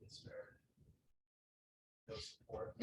It's fair. No support.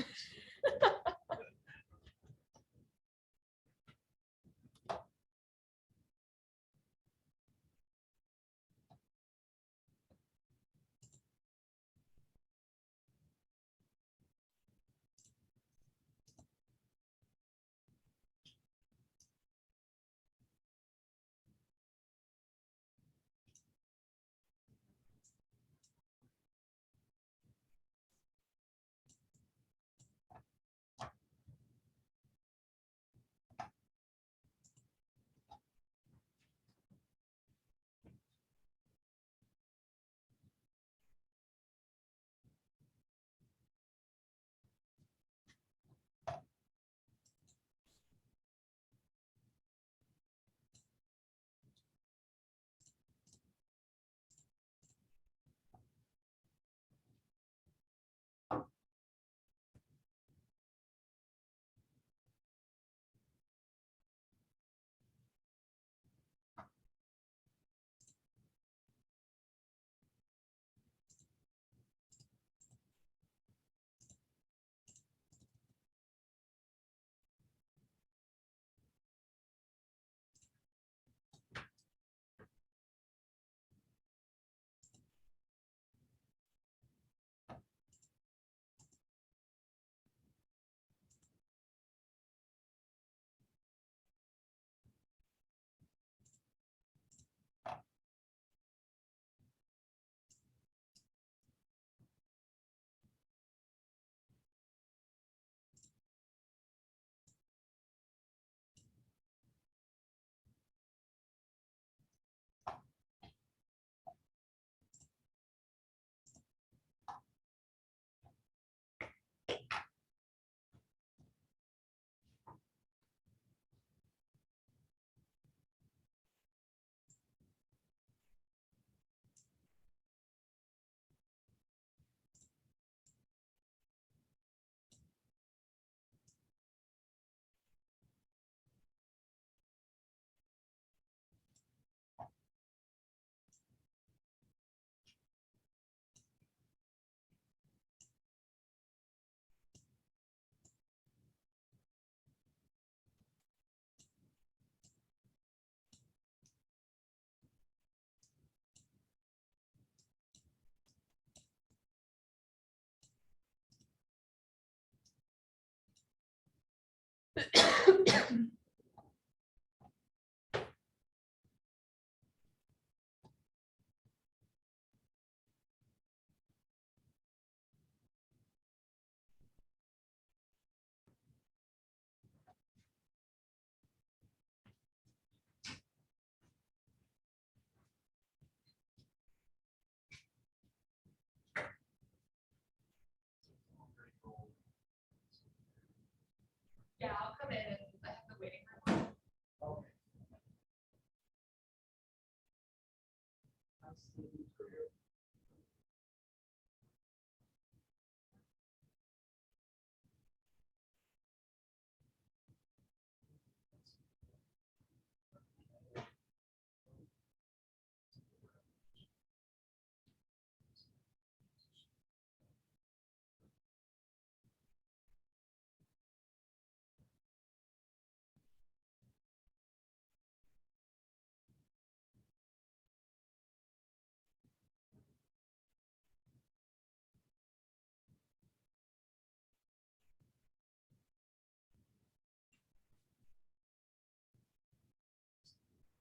Yeah, I'll come in and I have the waiting room. Okay. How's the career?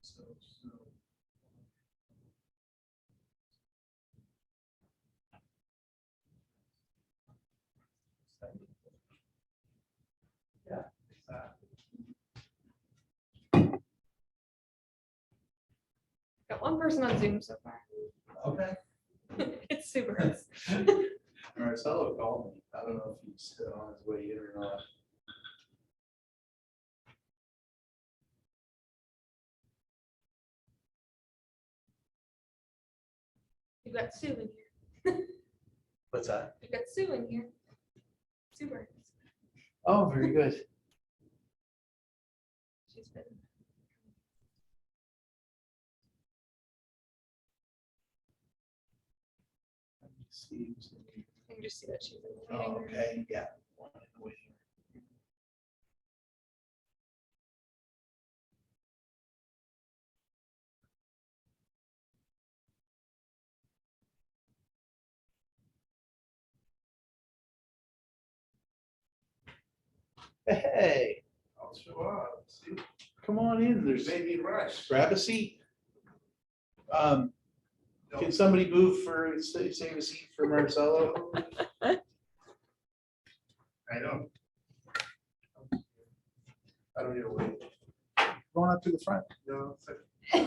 So. Yeah, exactly. Got one person on Zoom so far. Okay. It's super. Marcelo called me. I don't know if he's on his way in or not. You've got Sue in here. What's that? You've got Sue in here. Super. Oh, very good. She's been. Steve's. You can just see that she's in the Oh, waiting room. okay, yeah. One in the waiting room. Hey, I'll show up. See, come on in. There's, maybe rush. grab a seat. Can somebody move for, save a seat for Marcelo? I know. I don't need to wait. Going up to the front. No, it's like-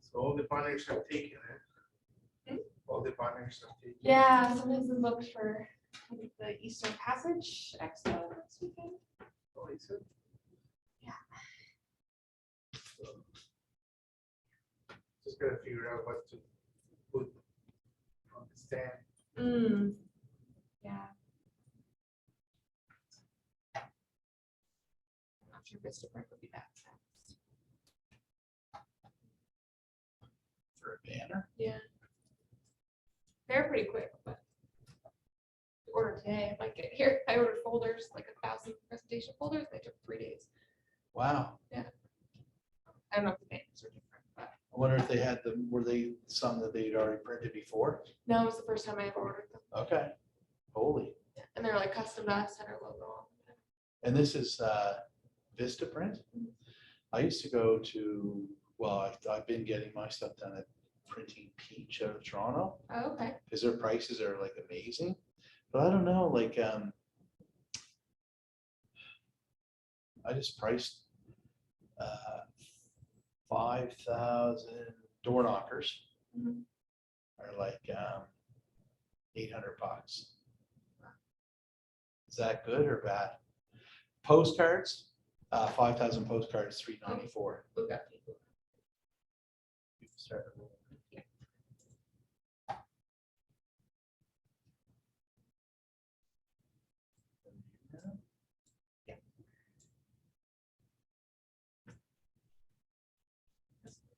So all the partners have taken it. All the partners have taken. Yeah, sometimes we booked for the Eastern Passage Expo next weekend. Oh, is it? Yeah. So, just gotta figure out what to put on the stand. Yeah. I'm not sure Vistaprint would be that fast. For a banner. Yeah. They're pretty quick, but to order today, I might get here. I ordered folders, like 1,000 presentation folders. They took 3 days. Wow. I don't know if the names are different, but I wonder if they had them, were they some that they'd already printed before? no, it was the first time I ever ordered them. Okay. Holy. Yeah. And they're like custom to us, had our logo on them. And this is Vistaprint. I used to go to, well, I've been getting my stuff done at Printing Peach out of Toronto Oh, okay. because their prices are like amazing. But I don't know, like, I just priced 5,000 door knockers Mhm. are like $800. Is that good or bad? Postcards, 5,000 postcards, $394. We've got people. Start rolling.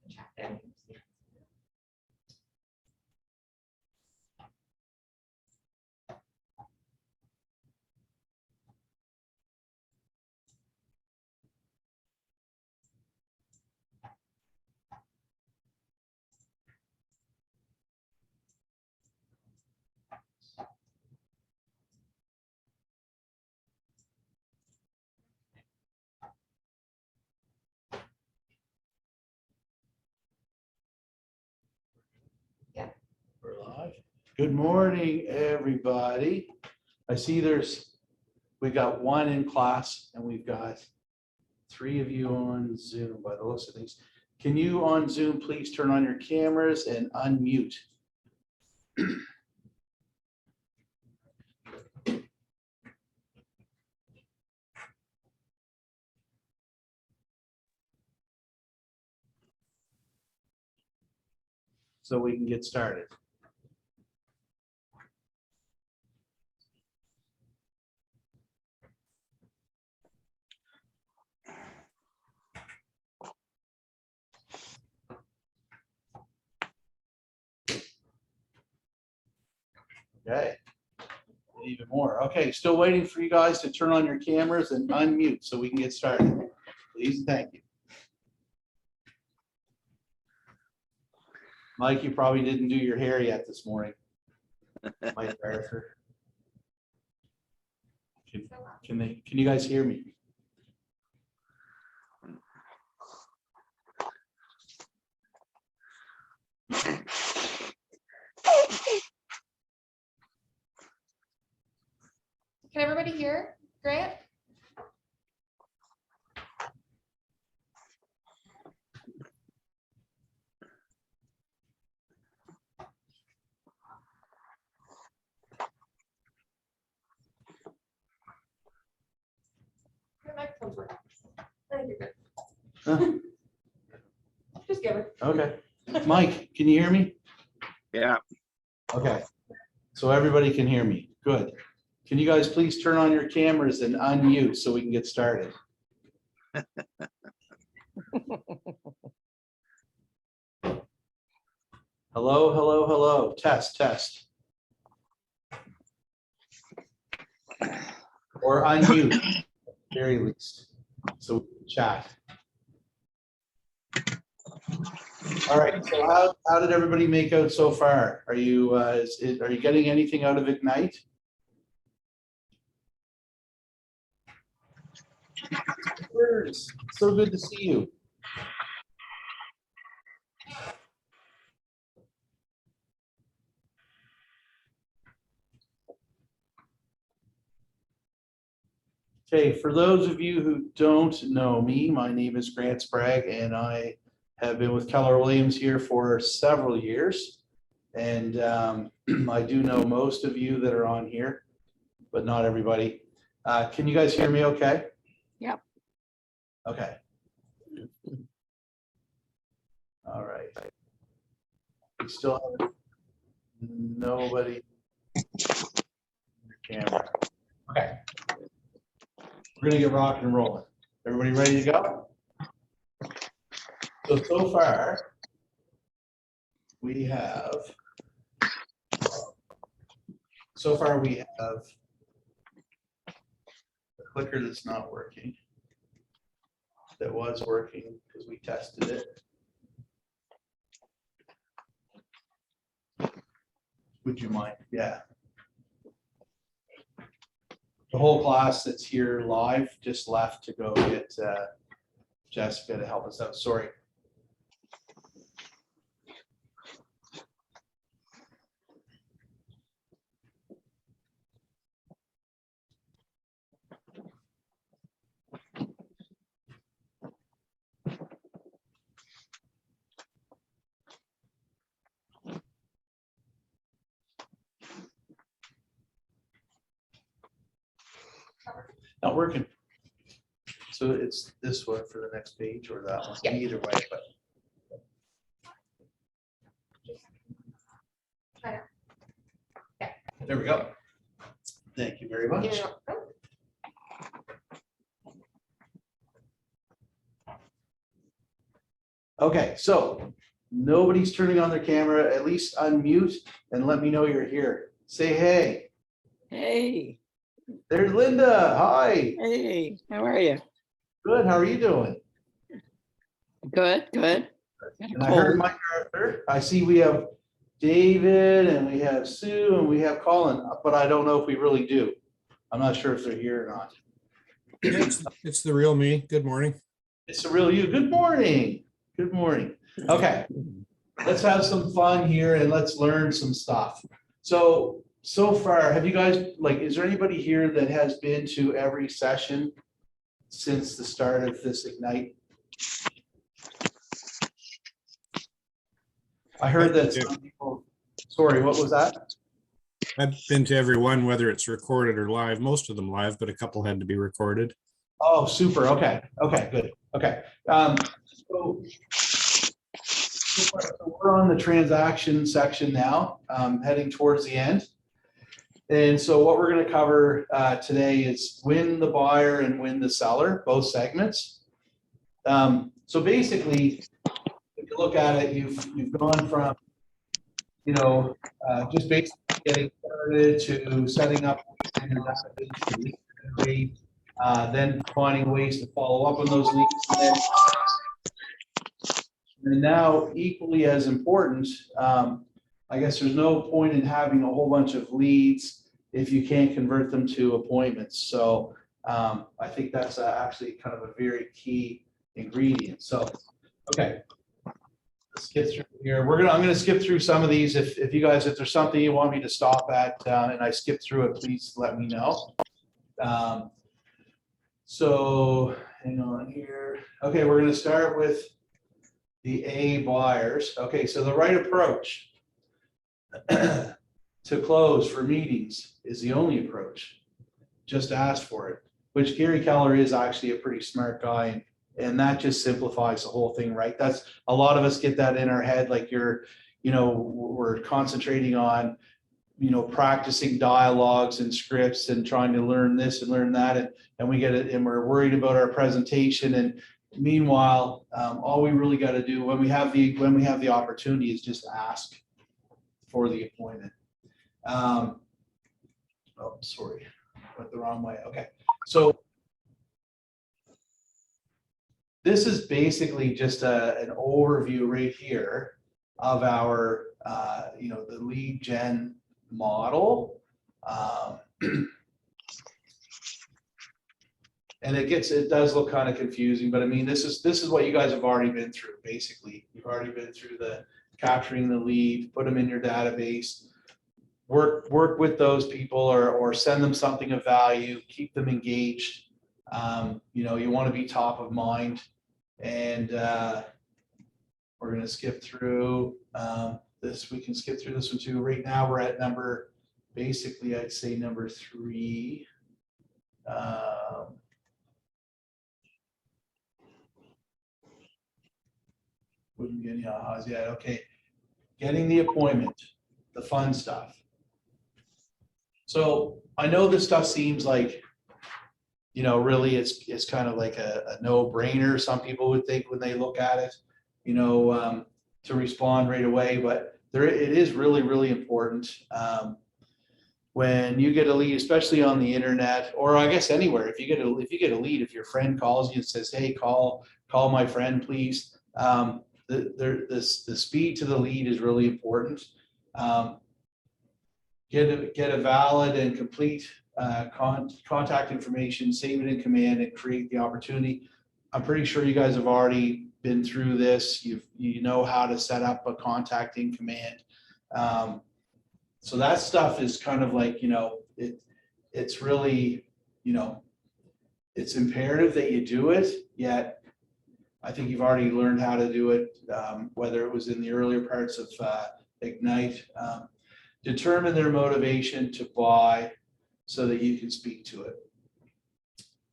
Chat there. We're live. Good morning, everybody. I see we got one in class and we've got 3 of you on Zoom by the looks of things. Can you on Zoom, please turn on your cameras and unmute? So we can get started. Okay. Even more. Okay, still waiting for you guys to turn on your cameras and unmute so we can get started. Please, and thank you. Mike, you probably didn't do your hair yet this morning. Mike Arthur. Can you guys hear me? Can everybody hear Grant? Your microphone's working. I think you're Huh? good. Just give her. Okay. Mike, can you hear me? Yeah, Okay. So everybody can hear me. Good. Can you guys please turn on your cameras and unmute so we can get started? Hello, hello, hello. Test, test. Or unmute, at the very least. So we can chat. All right, so how did everybody make out so far? Are you are you getting anything out of Ignite? So good to see you. Okay, for those of you who don't know me, my name is Grant Sprague, and I have been with Keller Williams here for several years. And I do know most of you that are on here, but not everybody. Can you guys hear me okay? Yep. Okay. All right. We still have nobody on the camera. Okay. We're gonna get rocking and rolling. Everybody ready to go? So far, we have a clicker that's not working. That was working because we tested it. Would you mind? Yeah. The whole class that's here live just left to go get Jessica to help us out. Sorry. Not working. So it's this one for the next page or that one, Yeah. either way, but. There we go. Thank you very much. Yeah. Okay, so nobody's turning on their camera, at least unmute and let me know you're here. Say hey. Hey, There's Linda. Hi. hey, how are you? Good. How are you doing? Good, good. Got a And I heard cold. Mike Arthur. I see we have David and we have Sue and we have Colin, but I don't know if we really do. I'm not sure if they're here or not. It's the real me. Good morning. It's a real you. Good morning. Good morning. Okay, let's have some fun here and let's learn some stuff. So far, have you guys, like, is there anybody here that has been to every session since the start of this Ignite? I heard that some people, sorry, what was that? I've been to every one, whether it's recorded or live, most of them live, but a couple had to be recorded. Oh, super. Okay. Okay, good. Okay. So we're on the transaction section now, heading towards the end. And so what we're going to cover today is win the buyer and win the seller, both segments. So basically, if you look at it, you've gone from, just basically getting started to setting up your database, then finding ways to follow up on those leads. And now, equally as important, I guess there's no point in having a whole bunch of leads if you can't convert them to appointments. So I think that's actually kind of a very key ingredient. So, okay, let's get through here. I'm gonna skip through some of these. If you guys, if there's something you want me to stop at and I skip through it, please let me know. So hang on here. Okay, we're gonna start with the A buyers. Okay, so the right approach to close for meetings is the only approach. Just ask for it, which Gary Keller is actually a pretty smart guy. And that just simplifies the whole thing, right? That's a lot of us get that in our head, like we're concentrating on practicing dialogues and scripts and trying to learn this and learn that. And we get it and we're worried about our presentation. And meanwhile, all we really got to do when we have the opportunity is just ask for the appointment. Oh, sorry, went the wrong way. Okay, so this is basically just an overview right here of our, the lead gen model. And it does look kind of confusing, but I mean, this is what you guys have already been through. Basically, you've already been through the capturing the lead, put them in your database, work with those people or send them something of value, keep them engaged. You want to be top of mind. And we're going to skip through this. We can skip through this one too. Right now we're at basically I'd say number 3. Wouldn't get any ahas yet. Okay, getting the appointment, the fun stuff. So I know this stuff seems like, really it's kind of like a no-brainer. Some people would think when they look at it, to respond right away, but it is really, really important. When you get a lead, especially on the internet, or I guess anywhere, if you get a lead, if your friend calls you and says, "Hey, call my friend, please." The speed to the lead is really important. Get a valid and complete contact information, save it in command, and create the opportunity. I'm pretty sure you guys have already been through this. You know how to set up a contact in command. So that stuff is kind of like, it's really, it's imperative that you do it, yet I think you've already learned how to do it, whether it was in the earlier parts of Ignite. Determine their motivation to buy so that you can speak to it.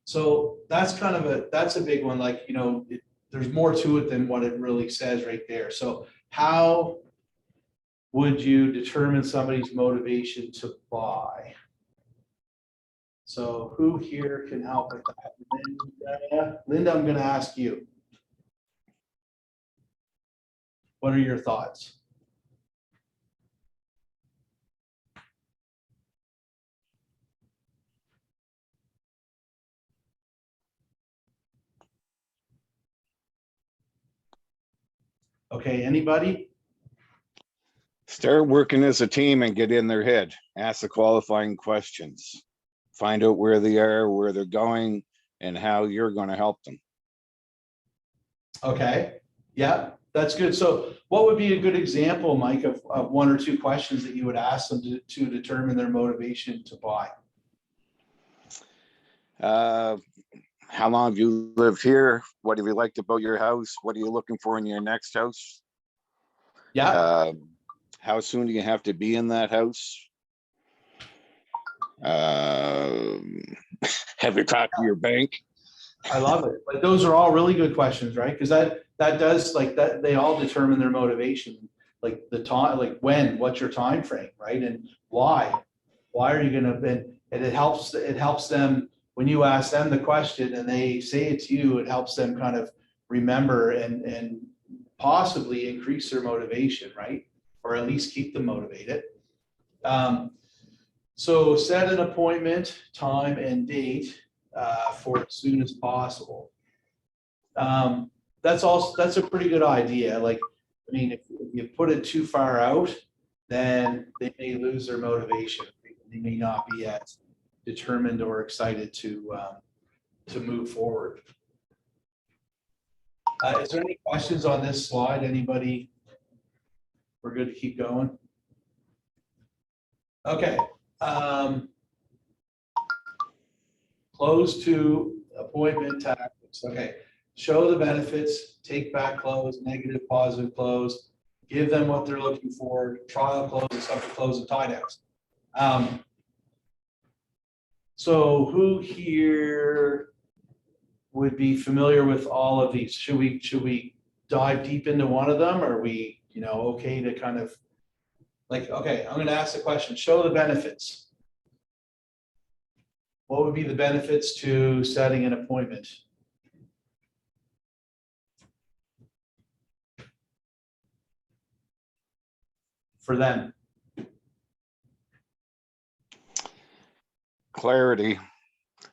So that's kind of that's a big one. Like, there's more to it than what it really says right there. So how would you determine somebody's motivation to buy? So who here can help with that? Linda, I'm going to ask you. What are your thoughts? Okay, anybody? Start working as a team and get in their head. Ask the qualifying questions. Find out where they are, where they're going, and how you're going to help them. Okay, yeah, that's good. So what would be a good example, Mike, of 1 or 2 questions that you would ask them to determine their motivation to buy? How long have you lived here? What have you liked about your house? What are you looking for in your next house? Yeah. How soon do you have to be in that house? Have you talked to your bank? I love it. But those are all really good questions, right? Because that does, like, that they all determine their motivation, like the time, like when, what's your time frame, right? And why are you going to, and it helps them when you ask them the question and they say it to you, it helps them kind of remember and possibly increase their motivation, right? Or at least keep them motivated. So set an appointment, time and date for as soon as possible. That's a pretty good idea. Like, I mean, if you put it too far out, then they may lose their motivation. They may not be as determined or excited to move forward. Is there any questions on this slide? Anybody? We're good to keep going. Okay. Close to appointment tactics. Okay. Show the benefits, take back close, negative, positive close, give them what they're looking for, trial close, subject close, and tie downs. So who here would be familiar with all of these? Should we dive deep into one of them? Or are we, okay to kind of Like, okay, I'm gonna ask the question, show the benefits. What would be the benefits to setting an appointment? For them? Clarity.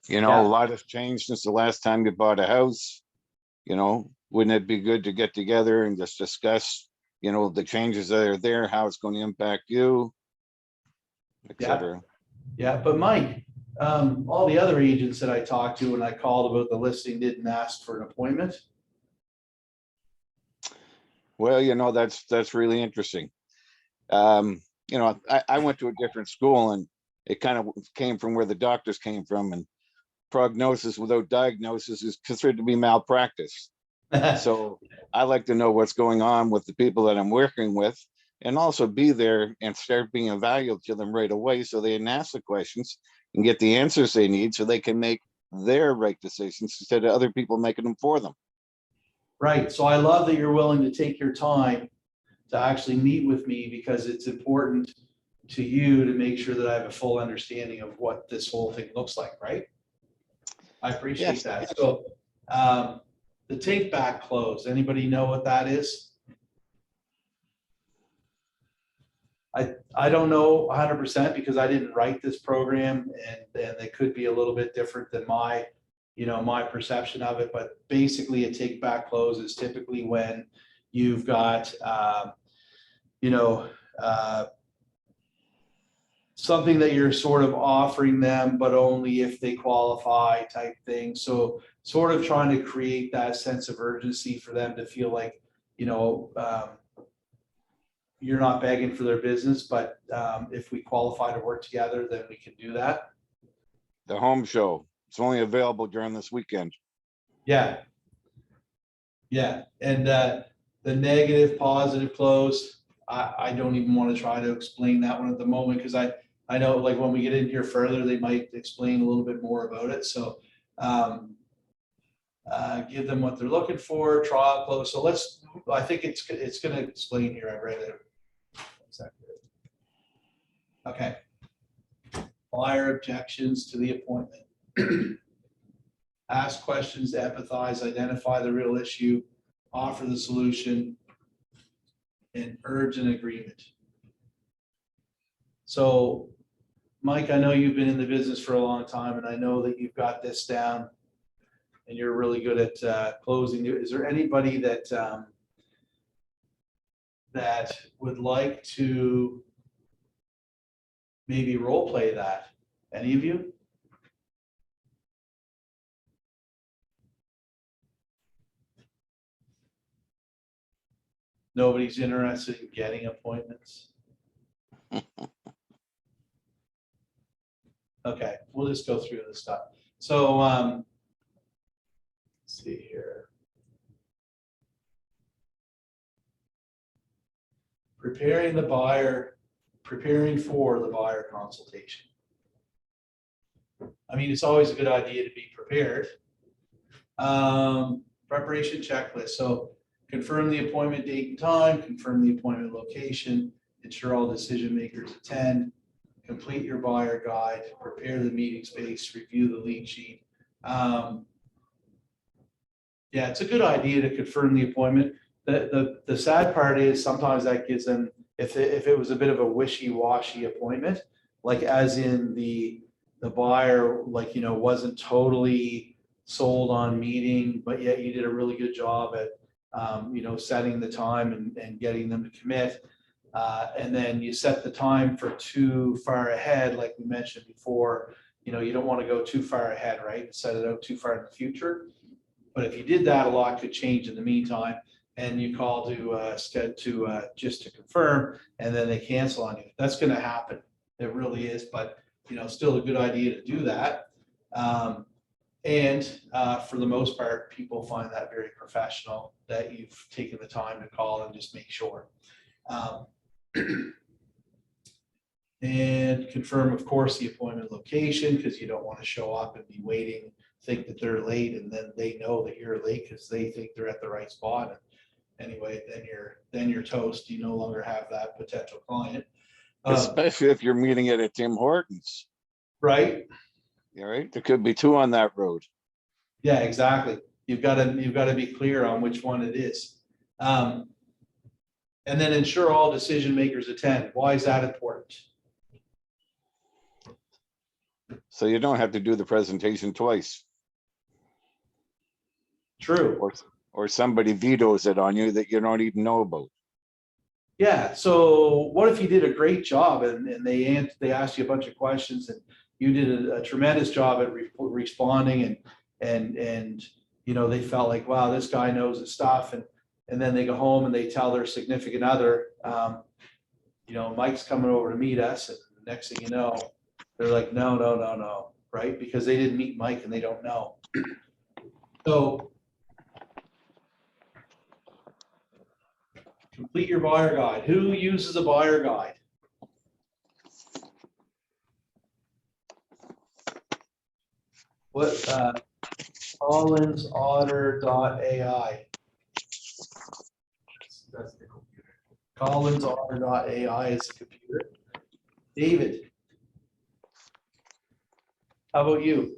You know, Yeah. a lot has changed since the last time you bought a house. You know, wouldn't it be good to get together and just discuss, you know, the changes that are there, how it's going to impact you, et Yeah. cetera. Yeah, but Mike, all the other agents that I talked to when I called about the listing didn't ask for an appointment. Well, you know, that's really interesting. You know, I went to a different school and it kind of came from where the doctors came from, and prognosis without diagnosis is considered to be malpractice. So I like to know what's going on with the people that I'm working with, and also be there and start being of value to them right away so they can ask the questions and get the answers they need so they can make their right decisions instead of other people making them for them. Right, so I love that you're willing to take your time to actually meet with me, because it's important to you to make sure that I have a full understanding of what this whole thing looks like, right? I appreciate Yes. that. So, the take back close, anybody know what that is? I don't know 100% because I didn't write this program, and they could be a little bit different than my, my perception of it. But basically, a take back close is typically when you've got, something that you're sort of offering them, but only if they qualify type thing. So sort of trying to create that sense of urgency for them to feel like, you're not begging for their business, but if we qualify to work together, then we can do that. The home show, it's only available during this weekend. Yeah. Yeah, and the negative, positive close, I don't even want to try to explain that one at the moment, because I know, like, when we get in here further, they might explain a little bit more about it. So give them what they're looking for, trial close. So I think it's going to explain here. I read it. Okay. Buyer objections to the appointment. Ask questions, empathize, identify the real issue, offer the solution, and urge an agreement. So, Mike, I know you've been in the business for a long time, and I know that you've got this down and you're really good at closing. Is there anybody that that would like to maybe role play that? Any of you? Nobody's interested in getting appointments? Okay, we'll just go through this stuff. So, let's see here. Preparing for the buyer consultation. I mean, it's always a good idea to be prepared. Preparation checklist. So confirm the appointment date and time, confirm the appointment location, ensure all decision makers attend, complete your buyer guide, prepare the meeting space, review the lead sheet. Yeah, it's a good idea to confirm the appointment. The sad part is sometimes that gives them, if it was a bit of a wishy-washy appointment, like as in the buyer, like, wasn't totally sold on meeting, but yet you did a really good job at, setting the time and getting them to commit. And then you set the time for too far ahead, like we mentioned before. You don't want to go too far ahead, right? Set it out too far in the future. But if you did that, a lot could change in the meantime, and you call to just to confirm, and then they cancel on you. That's going to happen. It really is, but still a good idea to do that. And for the most part, people find that very professional that you've taken the time to call and just make sure. And confirm, of course, the appointment location, because you don't want to show up and be waiting, think that they're late, and then they know that you're late because they think they're at the right spot. And anyway, then you're toast. You no longer have that potential client. especially if you're meeting it at Tim Hortons. Right? All right, there could be two on that road. Yeah, exactly. You've got to be clear on which one it is. And then ensure all decision makers attend. Why is that important? So you don't have to do the presentation twice, True. or somebody vetoes it on you that you don't even know about. Yeah, so what if you did a great job and they asked you a bunch of questions and you did a tremendous job at responding and you know, they felt like, wow, this guy knows his stuff, and then they go home and they tell their significant other, you know, Mike's coming over to meet us, and the next thing you know, they're like, no, right? Because they didn't meet Mike and they don't know. So complete your buyer guide. Who uses a buyer guide? What, collinsotter.ai. That's the computer. collinsotter.ai is the computer. David. How about you?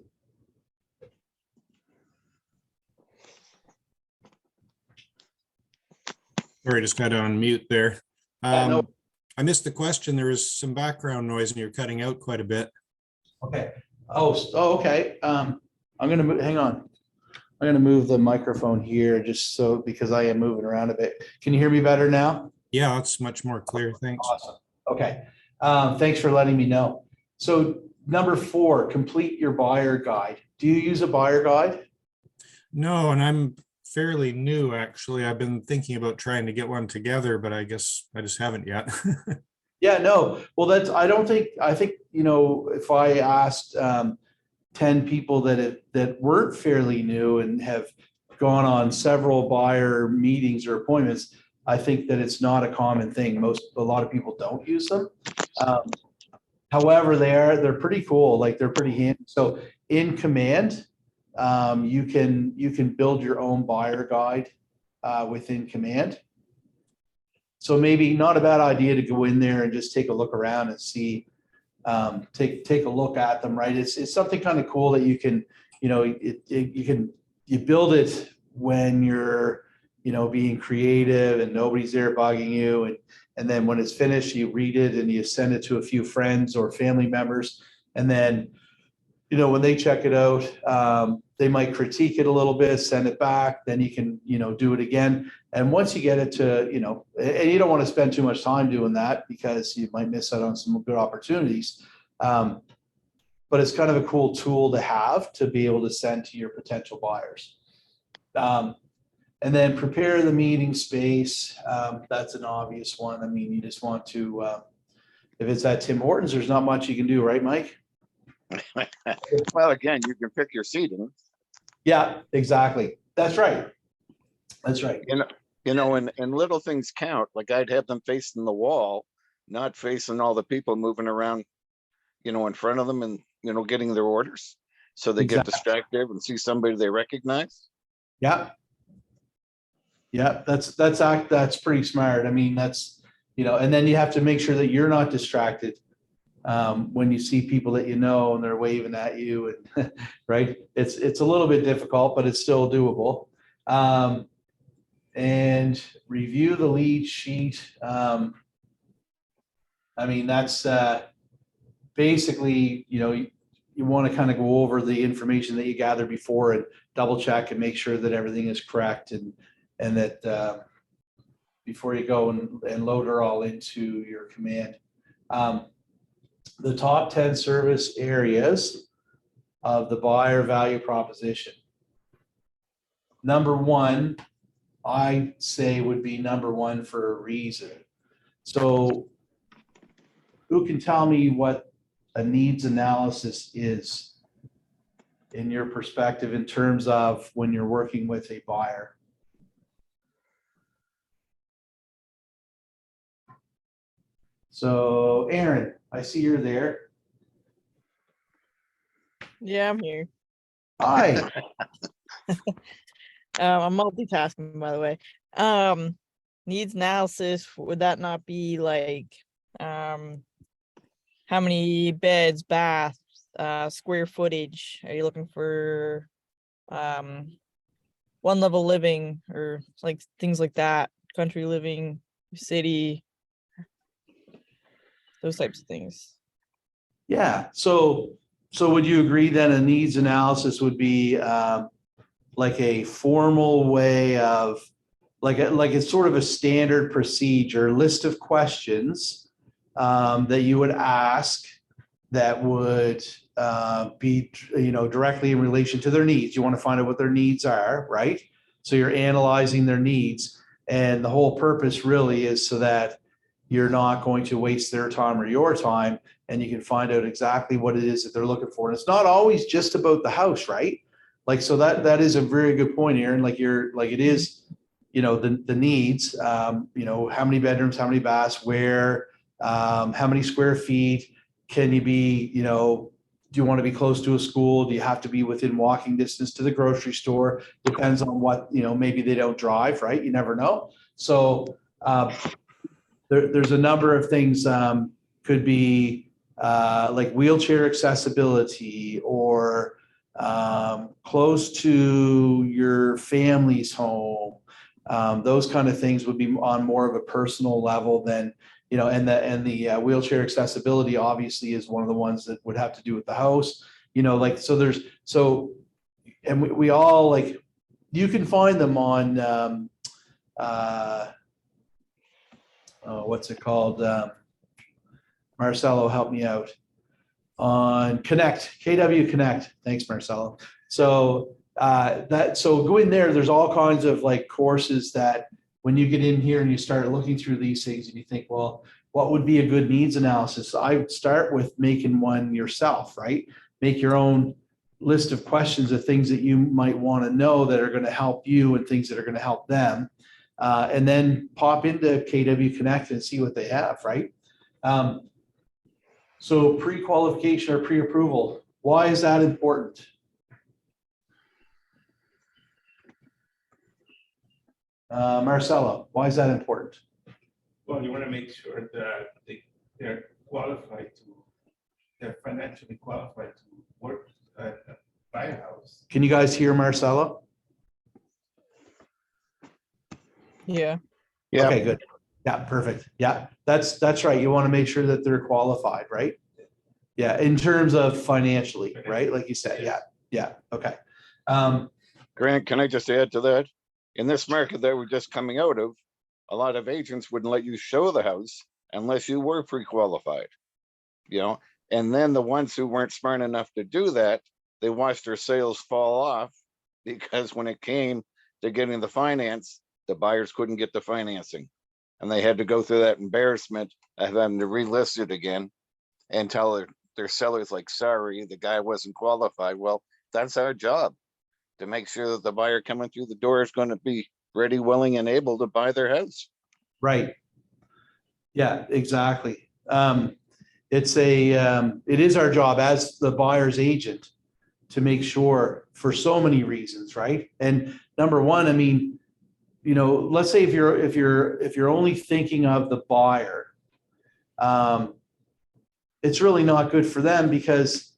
Sorry, just got on mute there. No. I missed the question. There was some background noise and you're cutting out quite a bit. Okay. Okay. I'm gonna hang on. I'm gonna move the microphone here just so, because I am moving around a bit. Can you hear me better now? Yeah, it's much more clear. Thanks. Awesome. Okay. Thanks for letting me know. So number 4, complete your buyer guide. Do you use a buyer guide? No, and I'm fairly new, actually. I've been thinking about trying to get one together, but I guess I just haven't yet. Yeah, no. Well, I think, you know, if I asked 10 people that weren't fairly new and have gone on several buyer meetings or appointments, I think that it's not a common thing. A lot of people don't use them. However, they're pretty cool. Like, they're pretty handy. So in Command, you can build your own buyer guide within Command. So maybe not a bad idea to go in there and just take a look around and see, take a look at them, right? It's something kind of cool that you can, you know, you build it when you're, you know, being creative and nobody's there bugging you. And then when it's finished, you read it and you send it to a few friends or family members. And then, you know, when they check it out, they might critique it a little bit, send it back, then you can, you know, do it again. And once you get it to, you know, and you don't want to spend too much time doing that because you might miss out on some good opportunities. But it's kind of a cool tool to have to be able to send to your potential buyers. And then prepare the meeting space. That's an obvious one. I mean, you just want to, if it's at Tim Hortons, there's not much you can do, right, Mike? Well, again, you can pick your seating. Yeah, exactly. That's right. That's right. You know, and little things count. Like, I'd have them facing the wall, not facing all the people moving around, you know, in front of them and, you know, getting their orders. So they get distracted and see somebody they recognize. Yeah. Yeah, that's pretty smart. I mean, that's, you know, and then you have to make sure that you're not distracted when you see people that you know and they're waving at you, and right. It's a little bit difficult, but it's still doable. And review the lead sheet. I mean, that's basically, you know, you want to kind of go over the information that you gathered before and double check and make sure that everything is correct, and that before you go and load her all into your Command. The top 10 service areas of the buyer value proposition. Number 1, I say, would be number 1 for a reason. So who can tell me what a needs analysis is in your perspective in terms of when you're working with a buyer? So Aaron, I see you're there. Yeah, I'm here. Hi. I'm multitasking, by the way. Needs analysis, would that not be like how many beds, baths, square footage? Are you looking for one level living or like things like that? Country living, city, those types of things. Yeah, so would you agree then a needs analysis would be like a formal way of, like it's sort of a standard procedure, list of questions that you would ask that would be, directly in relation to their needs. You want to find out what their needs are, right? So you're analyzing their needs, and the whole purpose really is so that you're not going to waste their time or your time, and you can find out exactly what it is that they're looking for. And it's not always just about the house, right? Like, so that is a very good point, Aaron. Like it is, the needs, how many bedrooms, how many baths, where, how many square feet, can you be, do you want to be close to a school? Do you have to be within walking distance to the grocery store? Depends on what, maybe they don't drive, right? You never know. So there's a number of things, could be like wheelchair accessibility, or close to your family's home. Those kind of things would be on more of a personal level than, and the wheelchair accessibility obviously is one of the ones that would have to do with the house, and we all, like, you can find them on, what's it called? Marcelo, help me out. On Connect, KW Connect. Thanks, Marcelo. So so go in there, there's all kinds of like courses that when you get in here and you start looking through these things and you think, well, what would be a good needs analysis? I would start with making one yourself, right? Make your own list of questions of things that you might want to know that are going to help you and things that are going to help them. And then pop into KW Connect and see what they have, right? So pre-qualification or pre-approval, why is that important? Marcelo, why is that important? Well, you want to make sure that they're qualified they're financially qualified to work, buy a house. Can you guys hear Marcelo? Yeah. Yeah. Okay, good. Yeah, perfect. Yeah, that's right. You want to make sure that they're qualified, right? Yeah, in terms of financially, right? Like you said, yeah, okay. Grant, can I just add to that? In this market that we're just coming out of, a lot of agents wouldn't let you show the house unless you were pre-qualified, and then the ones who weren't smart enough to do that, they watched their sales fall off because when it came to getting the finance, the buyers couldn't get the financing. And they had to go through that embarrassment of having to relist it again and tell their sellers, like, sorry, the guy wasn't qualified. Well, that's our job, to make sure that the buyer coming through the door is going to be ready, willing, and able to buy their house. Right. Yeah, exactly. It is our job as the buyer's agent to make sure, for so many reasons, right? And number one, I mean, let's say if you're only thinking of the buyer, it's really not good for them, because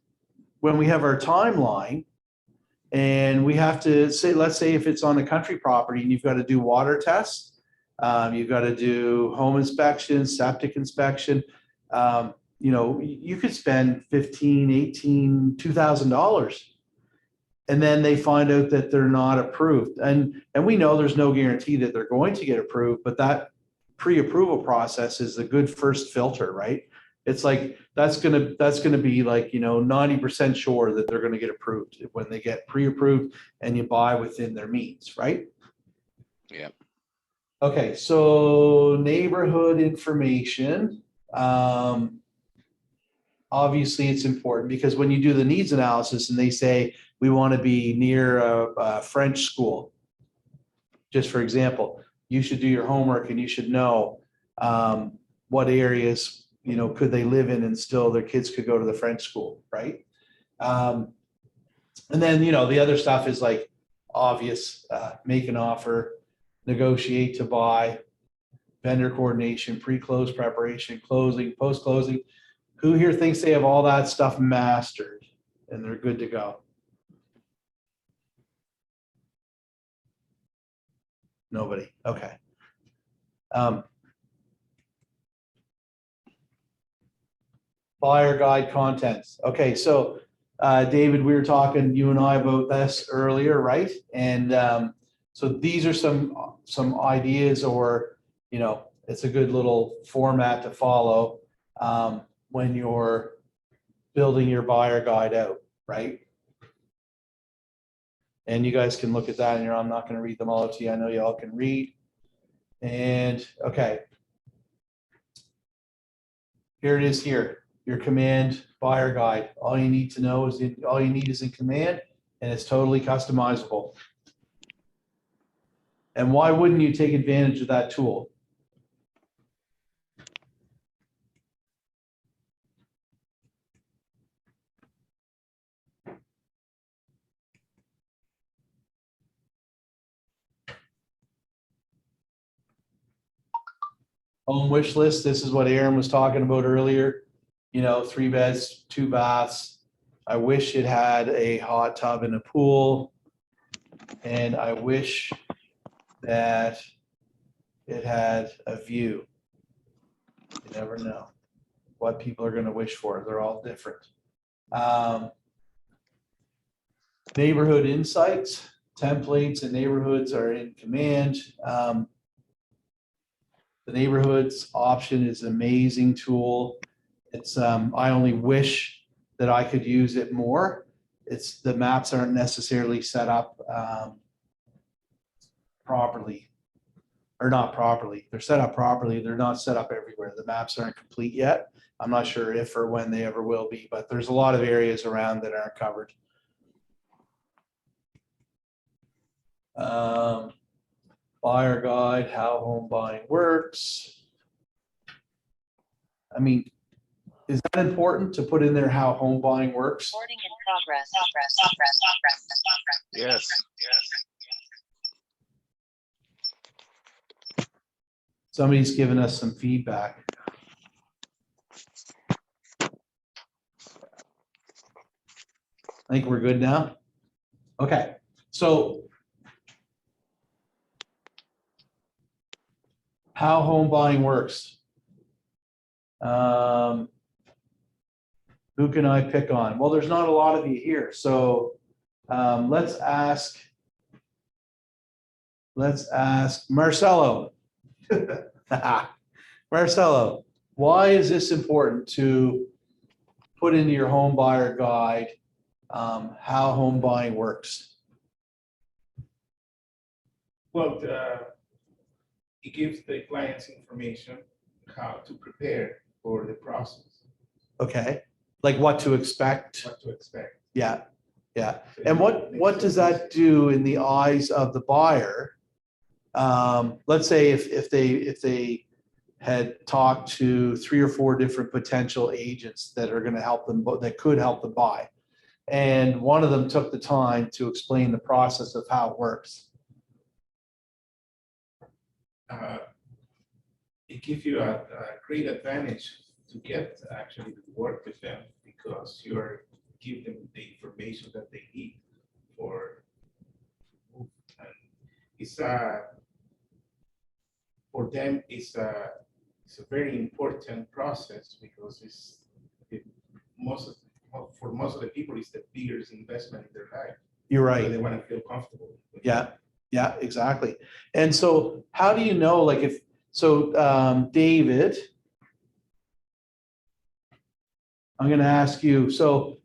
when we have our timeline and we have to say, let's say if it's on a country property and you've got to do water tests, you've got to do home inspection, septic inspection, you could spend $1,500, $1,800, $2,000. And then they find out that they're not approved. And we know there's no guarantee that they're going to get approved, but that pre-approval process is a good first filter, right? It's like, that's gonna be like, 90% sure that they're gonna get approved when they get pre-approved and you buy within their means, right? Yeah. Okay, so neighborhood information. Obviously it's important, because when you do the needs analysis and they say, we want to be near a French school, just for example, you should do your homework and you should know what areas, could they live in and still their kids could go to the French school, right? And then, the other stuff is like obvious, make an offer, negotiate to buy, vendor coordination, pre-close preparation, closing, post-closing, Who here thinks they have all that stuff mastered and they're good to go? Nobody. Okay. Buyer guide contents. Okay, so David, we were talking, you and I, about this earlier, right? And so these are some ideas, or it's a good little format to follow when you're building your buyer guide out, right? And you guys can look at that, and I'm not going to read them all to you. I know you all can read. And okay, here it is here. Your command buyer guide. All you need to know is all you need is in command, and it's totally customizable. And why wouldn't you take advantage of that tool? Home wish list. This is what Aaron was talking about earlier. 3 beds, 2 baths. I wish it had a hot tub and a pool. And I wish that it had a view. You never know what people are going to wish for. They're all different. Neighborhood insights, templates, and neighborhoods are in command. The neighborhoods option is an amazing tool. It's I only wish that I could use it more. It's the maps aren't necessarily set up properly, or not properly. They're set up properly. They're not set up everywhere. The maps aren't complete yet. I'm not sure if or when they ever will be, but there's a lot of areas around that aren't covered. Buyer guide, how home buying works. I mean, is that important to put in there how home buying works? Recording in progress. Yes. Somebody's given us some feedback. I think we're good now. Okay, so how home buying works. Who can I pick on? Well, there's not a lot of you here, so let's ask Marcelo. Marcelo, why is this important to put into your home buyer guide how home buying works? Well, it gives the clients information how to prepare for the process, Okay, like what to expect? what to expect. Yeah. So And it what makes does sense. that do in the eyes of the buyer? Let's say if they had talked to 3 or 4 different potential agents that are going to help them, that could help them buy, and one of them took the time to explain the process of how it works. It gives you a great advantage to get actually to work with them, because you're giving them the information that they need for. And it's for them it's a very important process, because for most of the people it's the biggest investment in their life. You're So right. they want to feel comfortable with it. Yeah, exactly. And so how do you know, like David, I'm going to ask you, so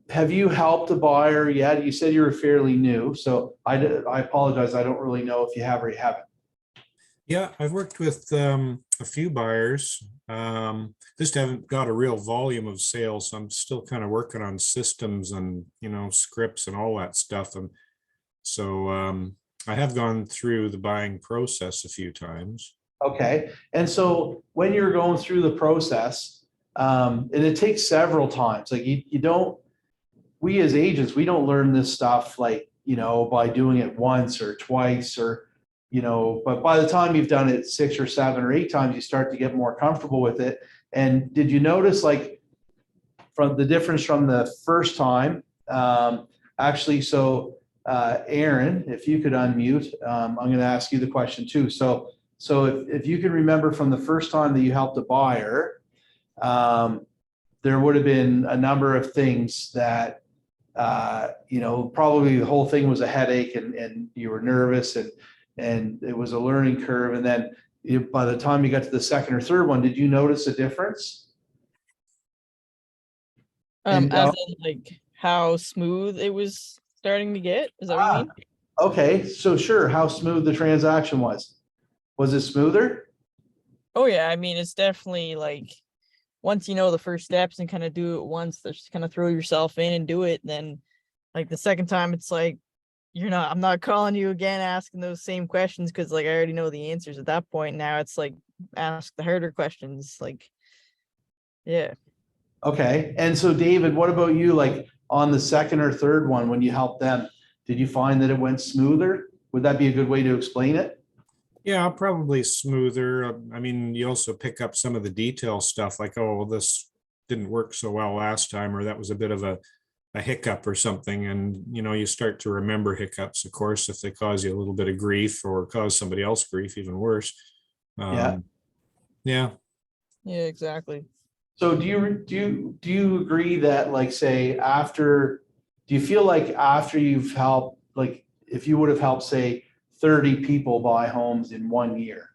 have you helped a buyer yet? You said you were fairly new, so I apologize. I don't really know if you have or you haven't. Yeah, I've worked with a few buyers. Just haven't got a real volume of sales. So I'm still kind of working on systems and, scripts and all that stuff. And so I have gone through the buying process a few times. Okay. And so when you're going through the process, and it takes several times, like you don't, we as agents, we don't learn this stuff like, by doing it once or twice or, but by the time you've done it 6 or 7 or 8 times, you start to get more comfortable with it. And did you notice like from the difference from the first time? Actually, so Aaron, if you could unmute, I'm going to ask you the question too. So if you can remember from the first time that you helped a buyer, there would have been a number of things that, probably the whole thing was a headache and you were nervous and it was a learning curve. And then by the time you got to the second or third one, did you notice a difference? And, As in like how smooth it was starting to get? Is that what you mean? Okay, so sure, how smooth the transaction was. Was it smoother? Oh yeah, I mean it's definitely like once you know the first steps and kind of do it once, just kind of throw yourself in and do it. Then like the second time it's like I'm not calling you again asking those same questions because like I already know the answers at that point. Now it's like ask the harder questions. Like yeah. Okay, and so David, what about you? Like on the second or third one, when you helped them, did you find that it went smoother? Would that be a good way to explain it? Yeah, probably smoother. I mean, you also pick up some of the detail stuff like, oh, this didn't work so well last time, or that was a bit of a hiccup or something. And, you start to remember hiccups, of course, if they cause you a little bit of grief or cause somebody else grief, even worse. Yeah. Yeah. Yeah, exactly. So do you agree that like say do you feel like after you've helped, like if you would have helped say 30 people buy homes in 1 year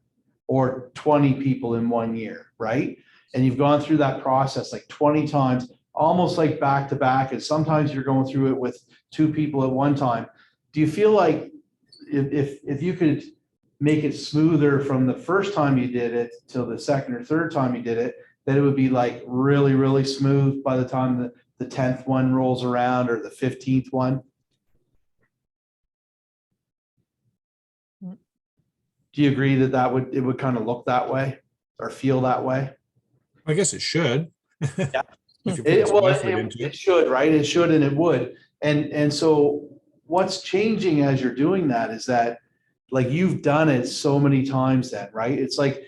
or 20 people in 1 year, right? And you've gone through that process like 20 times, almost like back to back, and sometimes you're going through it with 2 people at one time. Do you feel like if you could make it smoother from the first time you did it till the second or third time you did it, that it would be like really, really smooth by the time the 10th one rolls around or the 15th one? Do you agree that it would kind of look that way or feel that way? I guess it should. Yeah. If you put some effort into It it. should, right? It should and it would. And so what's changing as you're doing that is that like you've done it so many times then, right? It's like,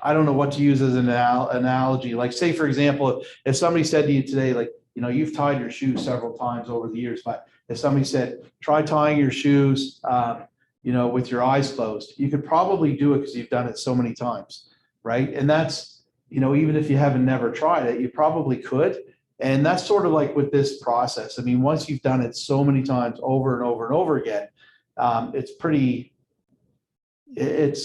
I don't know what to use as an analogy. Like say, for example, if somebody said to you today, like, you've tied your shoes several times over the years, but if somebody said, try tying your shoes, with your eyes closed, you could probably do it because you've done it so many times, right? And that's, even if you haven't never tried it, you probably could. And that's sort of like with this process. I mean, once you've done it so many times over and over and over again, it's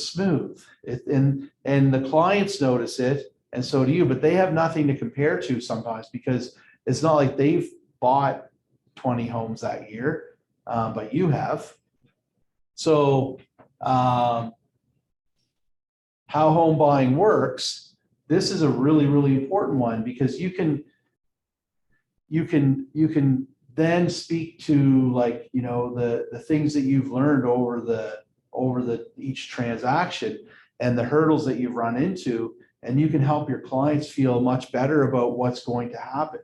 smooth. And the clients notice it, and so do you, but they have nothing to compare to sometimes because it's not like they've bought 20 homes that year, but you have. So how home buying works, this is a really, really important one because you can then speak to like, the things that you've learned over the each transaction and the hurdles that you've run into, and you can help your clients feel much better about what's going to happen,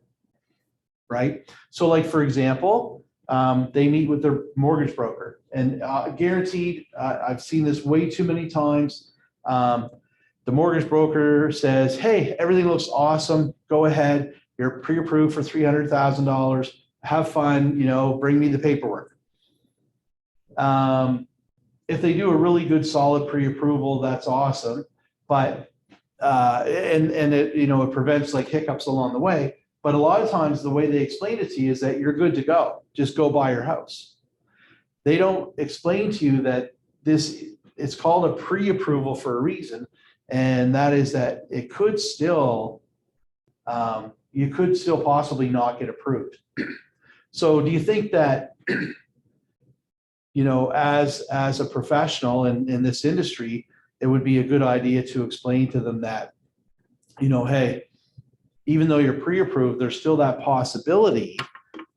right? So like, for example, they meet with their mortgage broker and guaranteed, I've seen this way too many times. The mortgage broker says, hey, everything looks awesome. Go ahead. You're pre-approved for $300,000. Have fun, bring me the paperwork. If they do a really good, solid pre-approval, that's awesome. But, and it, it prevents like hiccups along the way. But a lot of times the way they explain it to you is that you're good to go. Just go buy your house. They don't explain to you that it's called a pre-approval for a reason. And that is that it could still, you could still possibly not get approved. So do you think that, as a professional in this industry, it would be a good idea to explain to them that, hey, even though you're pre-approved, there's still that possibility,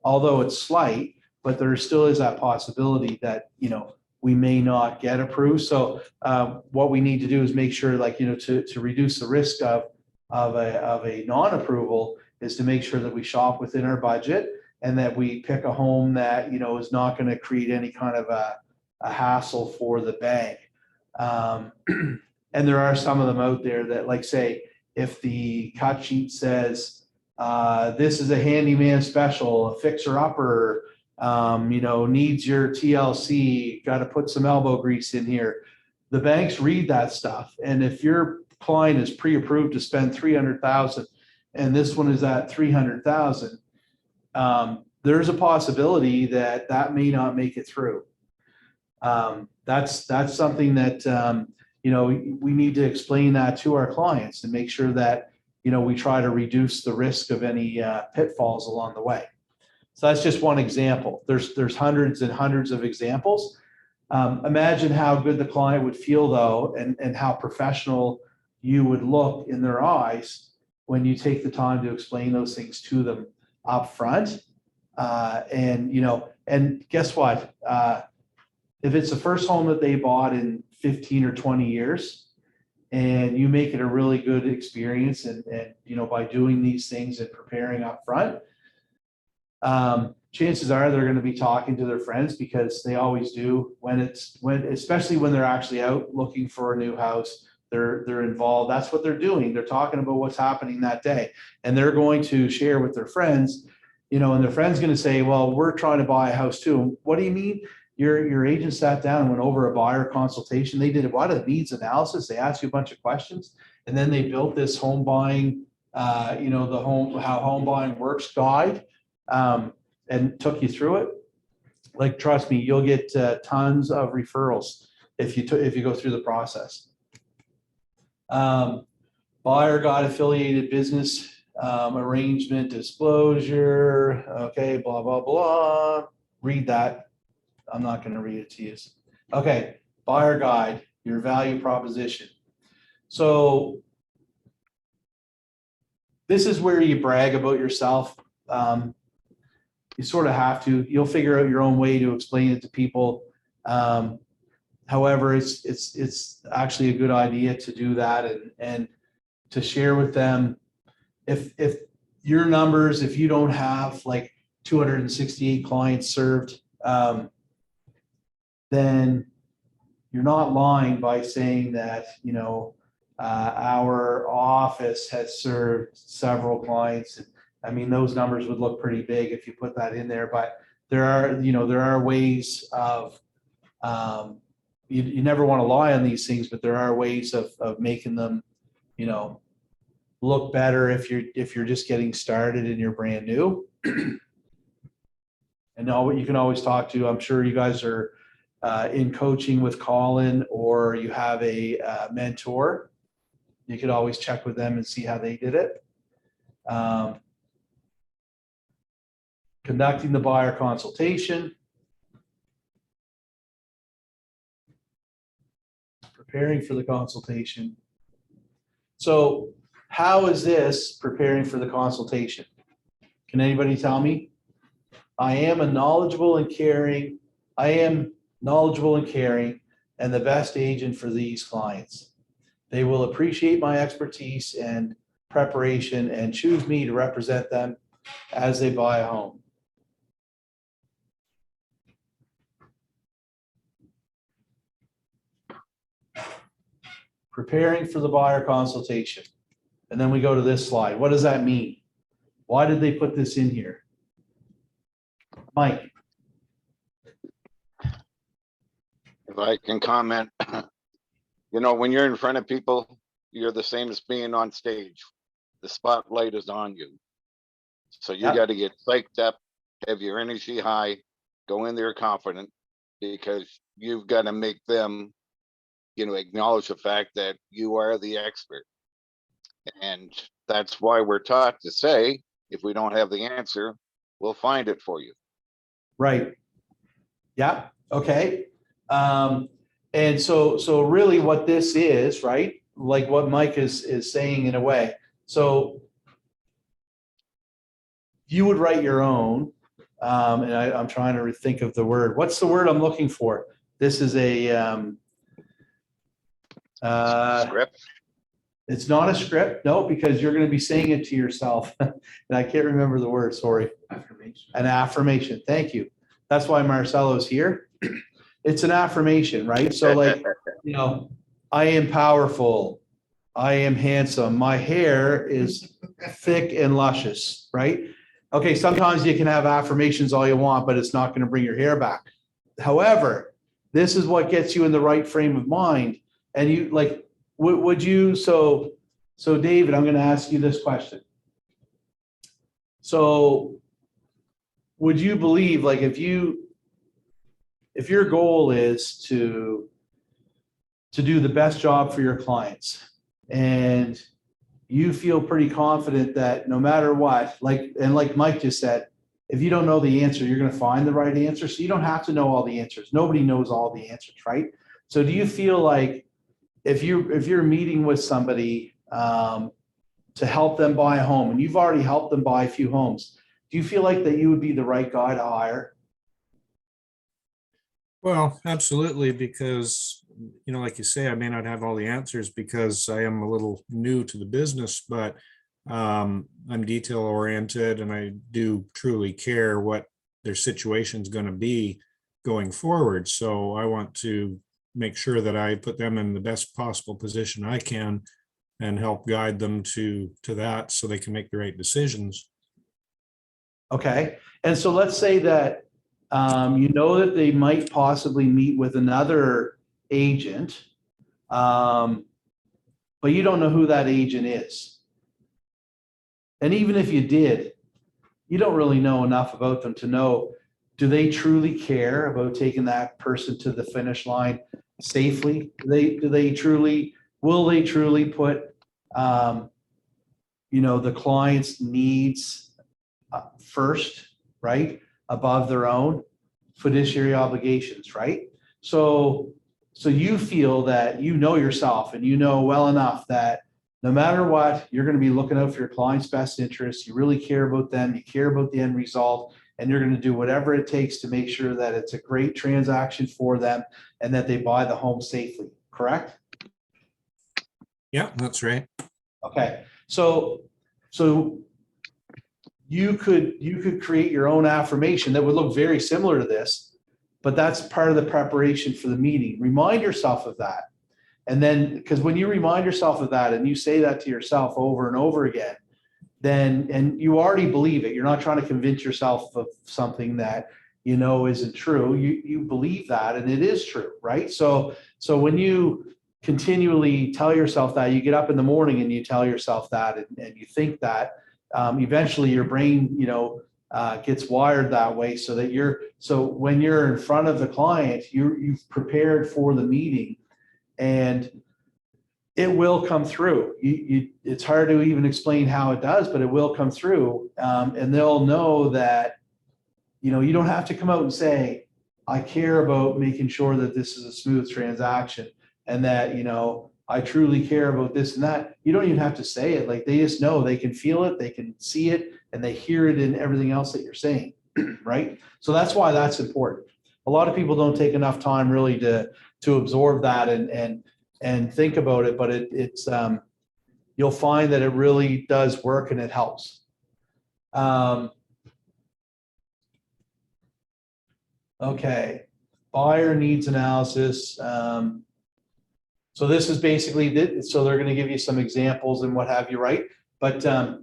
although it's slight, but there still is that possibility that, we may not get approved. So what we need to do is make sure, like, to reduce the risk of a non-approval is to make sure that we shop within our budget and that we pick a home that, is not going to create any kind of a hassle for the bank. And there are some of them out there that, like, say, if the cut sheet says, this is a handyman special, a fixer upper, needs your TLC, got to put some elbow grease in here. The banks read that stuff. And if your client is pre-approved to spend 300,000 and this one is at 300,000, there's a possibility that that may not make it through. That's something that, we need to explain that to our clients and make sure that, we try to reduce the risk of any pitfalls along the way. So that's just one example. There's hundreds and hundreds of examples. Imagine how good the client would feel though, and how professional you would look in their eyes when you take the time to explain those things to them up front. And guess what? If it's the first home that they bought in 15 or 20 years, and you make it a really good experience, and by doing these things and preparing up front, chances are they're going to be talking to their friends, because they always do especially when they're actually out looking for a new house. They're involved. That's what they're doing. They're talking about what's happening that day, and they're going to share with their friends, and their friend's going to say, well, we're trying to buy a house too. What do you mean? Your agent sat down and went over a buyer consultation. They did a lot of needs analysis. They asked you a bunch of questions, and then they built this home buying, how home buying works guide, and took you through it. Like, trust me, you'll get tons of referrals if you go through the process. Buyer guide, affiliated business arrangement disclosure. Okay, blah, blah, blah. Read that. I'm not going to read it to you. Okay, buyer guide, your value proposition. So this is where you brag about yourself. You sort of have to. You'll figure out your own way to explain it to people. However, it's actually a good idea to do that and to share with them. If your numbers, if you don't have like 268 clients served, then you're not lying by saying that, our office has served several clients. I mean, those numbers would look pretty big if you put that in there, but there are ways of, you never want to lie on these things, but there are ways of making them, look better if you're just getting started and you're brand new. And you can always talk to, I'm sure you guys are in coaching with Colin, or you have a mentor. You could always check with them and see how they did it. Conducting the buyer consultation. Preparing for the consultation. So how is this preparing for the consultation? Can anybody tell me? I am knowledgeable and caring, and the best agent for these clients. They will appreciate my expertise and preparation and choose me to represent them as they buy a home. Preparing for the buyer consultation. And then we go to this slide. What does that mean? Why did they put this in here? Mike. If I can comment, when you're in front of people, you're the same as being on stage. The spotlight is on you. So you got to get psyched up, have your energy high, go in there confident, because you've got to make them, acknowledge the fact that you are the expert. And that's why we're taught to say, if we don't have the answer, we'll find it for you. Right. Yeah. Okay. And so really what this is, right? Like what Mike is saying in a way. So you would write your own, and I'm trying to think of the word. What's the word I'm looking for? This is a, Script. It's not a script, no, because you're going to be saying it to yourself. And I can't remember the word, sorry. Affirmation. An affirmation. Thank you. That's why Marcelo's here. It's an affirmation, right? So like, I am powerful. I am handsome. My hair is thick and luscious, right? Okay, sometimes you can have affirmations all you want, but it's not going to bring your hair back. However, this is what gets you in the right frame of mind. And you like, would you, so David, I'm going to ask you this question. So would you believe, like, if your goal is to do the best job for your clients, and you feel pretty confident that no matter what, like Mike just said, if you don't know the answer, you're going to find the right answer. So you don't have to know all the answers. Nobody knows all the answers, right? So do you feel like if you're meeting with somebody to help them buy a home, and you've already helped them buy a few homes, do you feel like that you would be the right guy to hire? Well, absolutely, because, like you say, I may not have all the answers because I am a little new to the business, but I'm detail oriented and I do truly care what their situation is going to be going forward. So I want to make sure that I put them in the best possible position I can and help guide them to that so they can make the right decisions. Okay. And so let's say that you know that they might possibly meet with another agent, but you don't know who that agent is. And even if you did, you don't really know enough about them to know, do they truly care about taking that person to the finish line safely? Will they truly put, the client's needs first, right? Above their own fiduciary obligations, right? So you feel that you know yourself and you know well enough that no matter what, you're going to be looking out for your client's best interests. You really care about them. You care about the end result, and you're going to do whatever it takes to make sure that it's a great transaction for them and that they buy the home safely, correct? Yeah, that's right. Okay. So you could create your own affirmation that would look very similar to this, but that's part of the preparation for the meeting. Remind yourself of that. And then, because when you remind yourself of that and you say that to yourself over and over again, then, and you already believe it, you're not trying to convince yourself of something that isn't true. You believe that, and it is true, right? So when you continually tell yourself that, you get up in the morning and you tell yourself that, and you think that, eventually your brain, gets wired that way so that so when you're in front of the client, you've prepared for the meeting, and it will come through. It's hard to even explain how it does, but it will come through. And they'll know that, you don't have to come out and say, I care about making sure that this is a smooth transaction and that, I truly care about this and that. You don't even have to say it. Like, they just know, they can feel it, they can see it, and they hear it in everything else that you're saying, right? So that's why that's important. A lot of people don't take enough time really to absorb that and think about it, but it's you'll find that it really does work and it helps. Okay, buyer needs analysis. So this is basically, so they're going to give you some examples and what have you, right? But the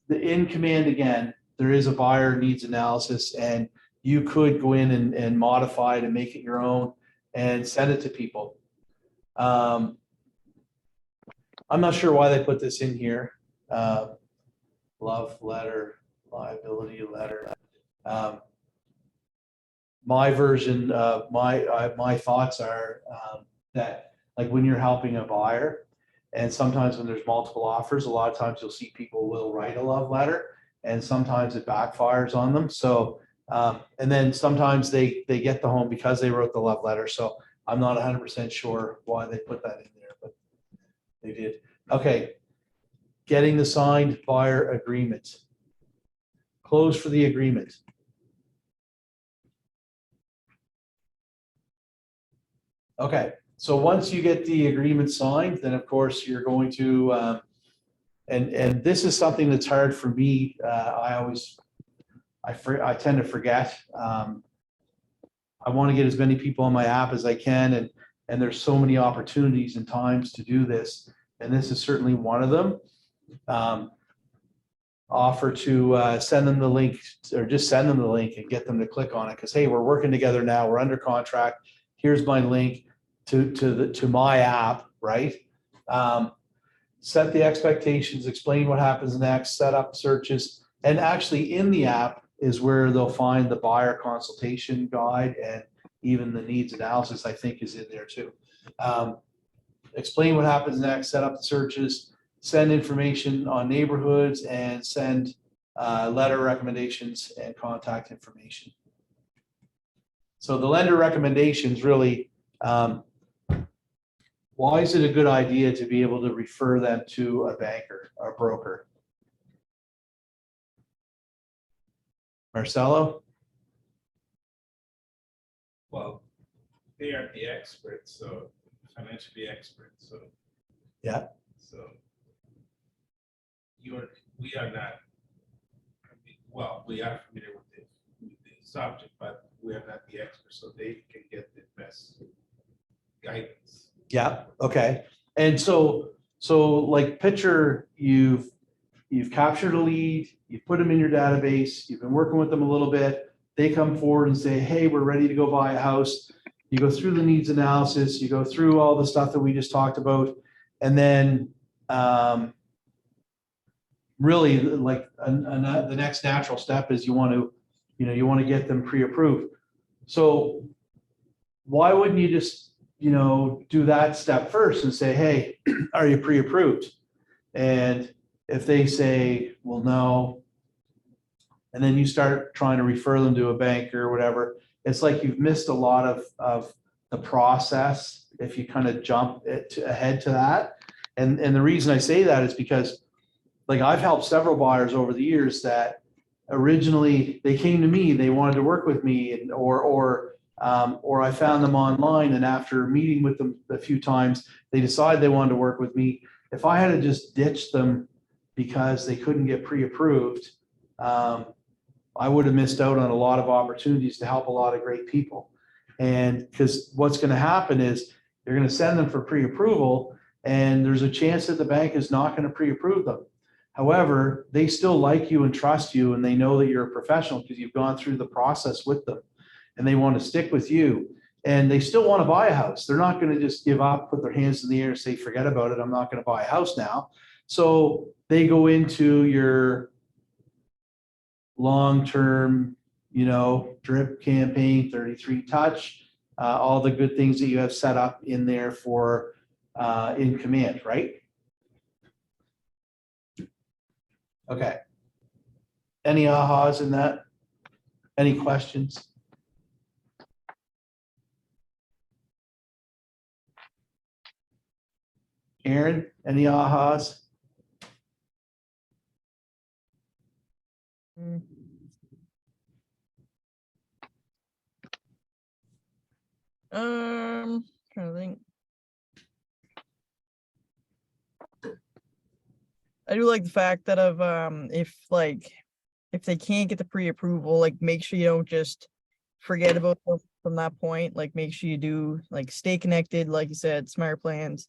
in command, again, there is a buyer needs analysis, and you could go in and modify it and make it your own and send it to people. I'm not sure why they put this in here. Love letter, liability letter. My version of my thoughts are that, like, when you're helping a buyer, and sometimes when there's multiple offers, a lot of times you'll see people will write a love letter, and sometimes it backfires on them. So, and then sometimes they get the home because they wrote the love letter. So I'm not 100% sure why they put that in there, but they did. Okay, getting the signed buyer agreement. Close for the agreement. Okay, so once you get the agreement signed, then of course you're going to, and this is something that's hard for me. I tend to forget. I want to get as many people on my app as I can, and there's so many opportunities and times to do this. and this is certainly one of them. Offer to send them the link, or just send them the link and get them to click on it, because hey, we're working together now, we're under contract, here's my link to my app, right? Set the expectations, explain what happens next, set up searches, and actually in the app is where they'll find the buyer consultation guide, and even the needs analysis, I think, is in there too. Explain what happens next, set up the searches, send information on neighborhoods, and send letter recommendations and contact information. So the lender recommendations really, why is it a good idea to be able to refer them to a banker or broker? Marcelo? Well, they are the experts, so financially experts, so. Yeah. So we are not, well, we are familiar with the subject, but we are not the experts, so they can get the best guidance. Yeah, okay. And so like picture you've captured a lead, you've put them in your database, you've been working with them a little bit. They come forward and say, hey, we're ready to go buy a house. You go through the needs analysis, you go through all the stuff that we just talked about. And then really like the next natural step is you want to get them pre-approved. So why wouldn't you just, do that step first and say, hey, are you pre-approved? And if they say, well, no, and then you start trying to refer them to a banker or whatever, it's like you've missed a lot of the process if you kind of jump ahead to that. And the reason I say that is because like I've helped several buyers over the years that originally they came to me, they wanted to work with me, and or I found them online, and after meeting with them a few times, they decided they wanted to work with me. If I had to just ditch them because they couldn't get pre-approved, I would have missed out on a lot of opportunities to help a lot of great people. And because what's going to happen is you're going to send them for pre-approval, and there's a chance that the bank is not going to pre-approve them. However, they still like you and trust you, and they know that you're a professional because you've gone through the process with them, and they want to stick with you, and they still want to buy a house. They're not going to just give up, put their hands in the air and say, forget about it, I'm not going to buy a house now. So they go into your long-term, drip campaign, 33 touch, all the good things that you have set up in there for In Command, right? Okay. Any ahas in that? Any questions? Aaron, any ahas? Mm. Trying to think. I do like the fact that if they can't get the pre-approval, like make sure you don't just forget about them from that point. Like make sure you do stay connected, like you said, smart plans,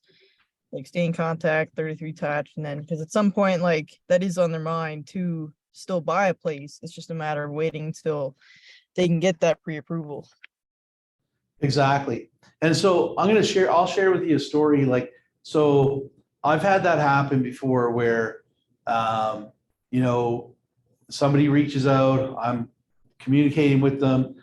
like stay in contact, 33 touch, and then because at some point that is on their mind to still buy a place. It's just a matter of waiting until they can get that pre-approval. Exactly. And so I'll share with you a story. So I've had that happen before where, somebody reaches out, I'm communicating with them.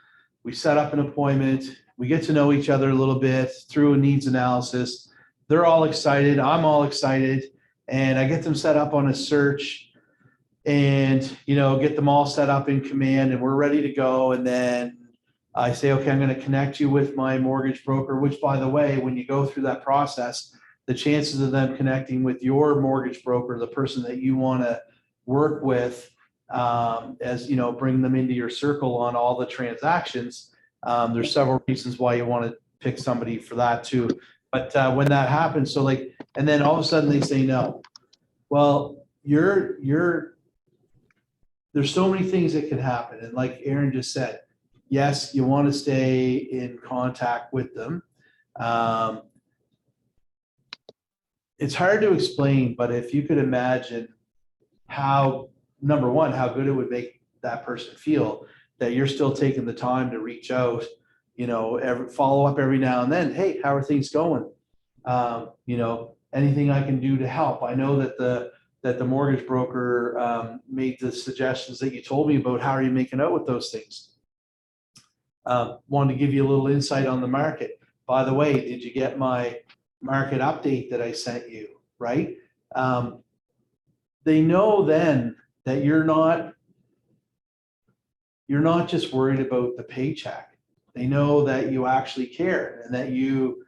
We set up an appointment. We get to know each other a little bit through a needs analysis. They're all excited. I'm all excited. And I get them set up on a search and, get them all set up in Command, and we're ready to go. And then I say, okay, I'm going to connect you with my mortgage broker, which, by the way, when you go through that process, the chances of them connecting with your mortgage broker, the person that you want to work with, bring them into your circle on all the transactions. There's several reasons why you want to pick somebody for that too. But when that happens, and then all of a sudden they say no. Well, there's so many things that can happen. And like Aaron just said, yes, you want to stay in contact with them. it's hard to explain, but if you could imagine how, number one, how good it would make that person feel that you're still taking the time to reach out, follow up every now and then. Hey, how are things going? Anything I can do to help. I know that the mortgage broker made the suggestions that you told me about. How are you making out with those things? Wanted to give you a little insight on the market. By the way, did you get my market update that I sent you? Right? They know then that you're not just worried about the paycheck. They know that you actually care and that you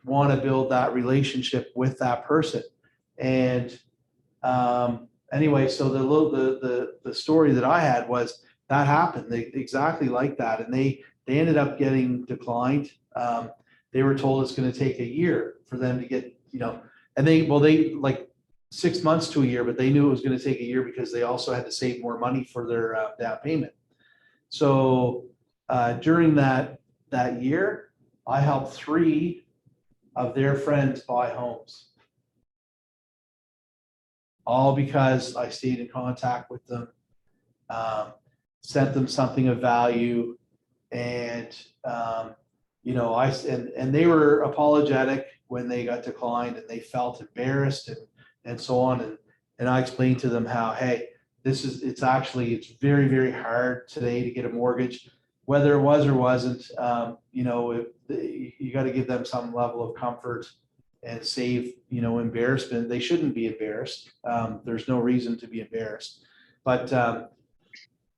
want to build that relationship with that person. And anyway, so the story that I had was that happened. They exactly like that, and they ended up getting declined. They were told it's going to take a year for them to get, and they like 6 months to a year, but they knew it was going to take a year because they also had to save more money for their down payment. So during that year, I helped 3 of their friends buy homes, all because I stayed in contact with them, sent them something of value, and and they were apologetic when they got declined, and they felt embarrassed and so on. And I explained to them how, hey, it's very, very hard today to get a mortgage, whether it was or wasn't. You got to give them some level of comfort and save, embarrassment. They shouldn't be embarrassed. There's no reason to be embarrassed. But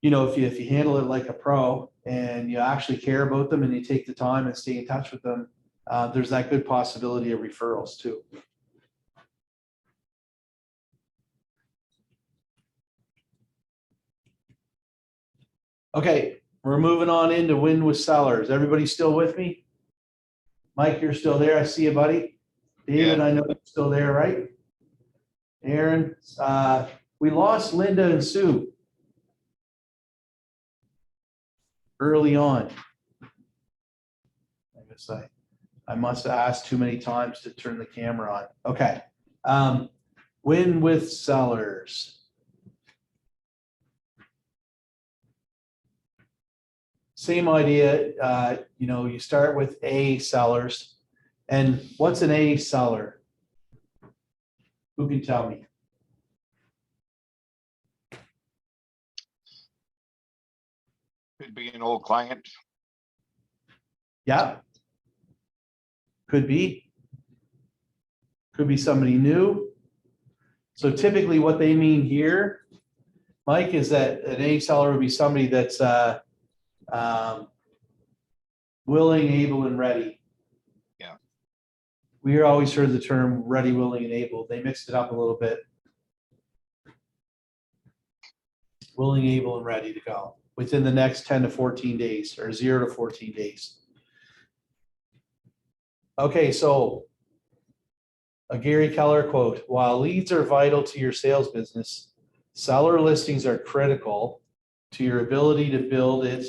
if you handle it like a pro and you actually care about them and you take the time and stay in touch with them, there's that good possibility of referrals too. Okay, we're moving on into win with sellers. Everybody still with me? Mike, you're still there. I see you, buddy. David, Yeah. I know you're still there, right? Aaron, we lost Linda and Sue early on. I guess I must have asked too many times to turn the camera on. Okay. Win with sellers. Same idea, you start with A sellers. And what's an A seller? Who can tell me? Could be an old client. Yeah. Could be. Could be somebody new. So typically what they mean here, Mike, is that an A seller would be somebody that's willing, able, and ready. Yeah. We always heard the term ready, willing, and able. They mixed it up a little bit. Willing, able, and ready to go within the next 10 to 14 days or 0 to 14 days. Okay, so a Gary Keller quote: while leads are vital to your sales business, seller listings are critical to your ability to build it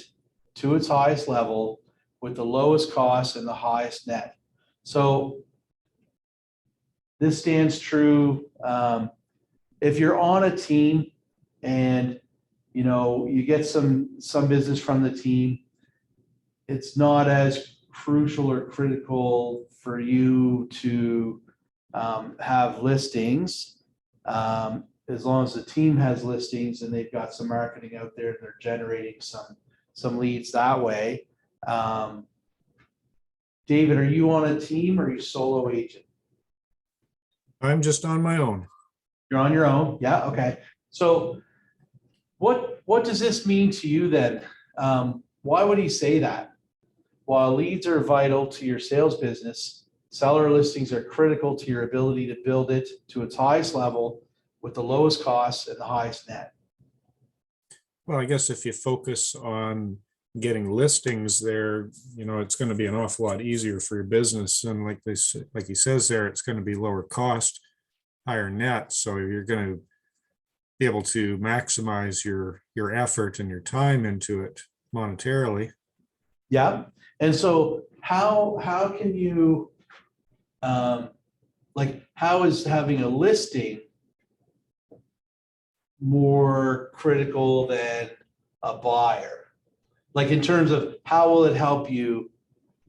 to its highest level with the lowest cost and the highest net. So this stands true if you're on a team and you get some business from the team. It's not as crucial or critical for you to have listings as long as the team has listings and they've got some marketing out there and they're generating some leads that way. David, are you on a team or are you solo agent? I'm just on my own. You're on your own? Yeah, okay. So what does this mean to you then? Why would he say that? While leads are vital to your sales business, seller listings are critical to your ability to build it to its highest level with the lowest costs and the highest net. Well, I guess if you focus on getting listings there, it's going to be an awful lot easier for your business. And like he says there, it's going to be lower cost, higher net. So you're going to be able to maximize your effort and your time into it monetarily. Yeah. And so how can you like, how is having a listing more critical than a buyer? Like in terms of how will it help you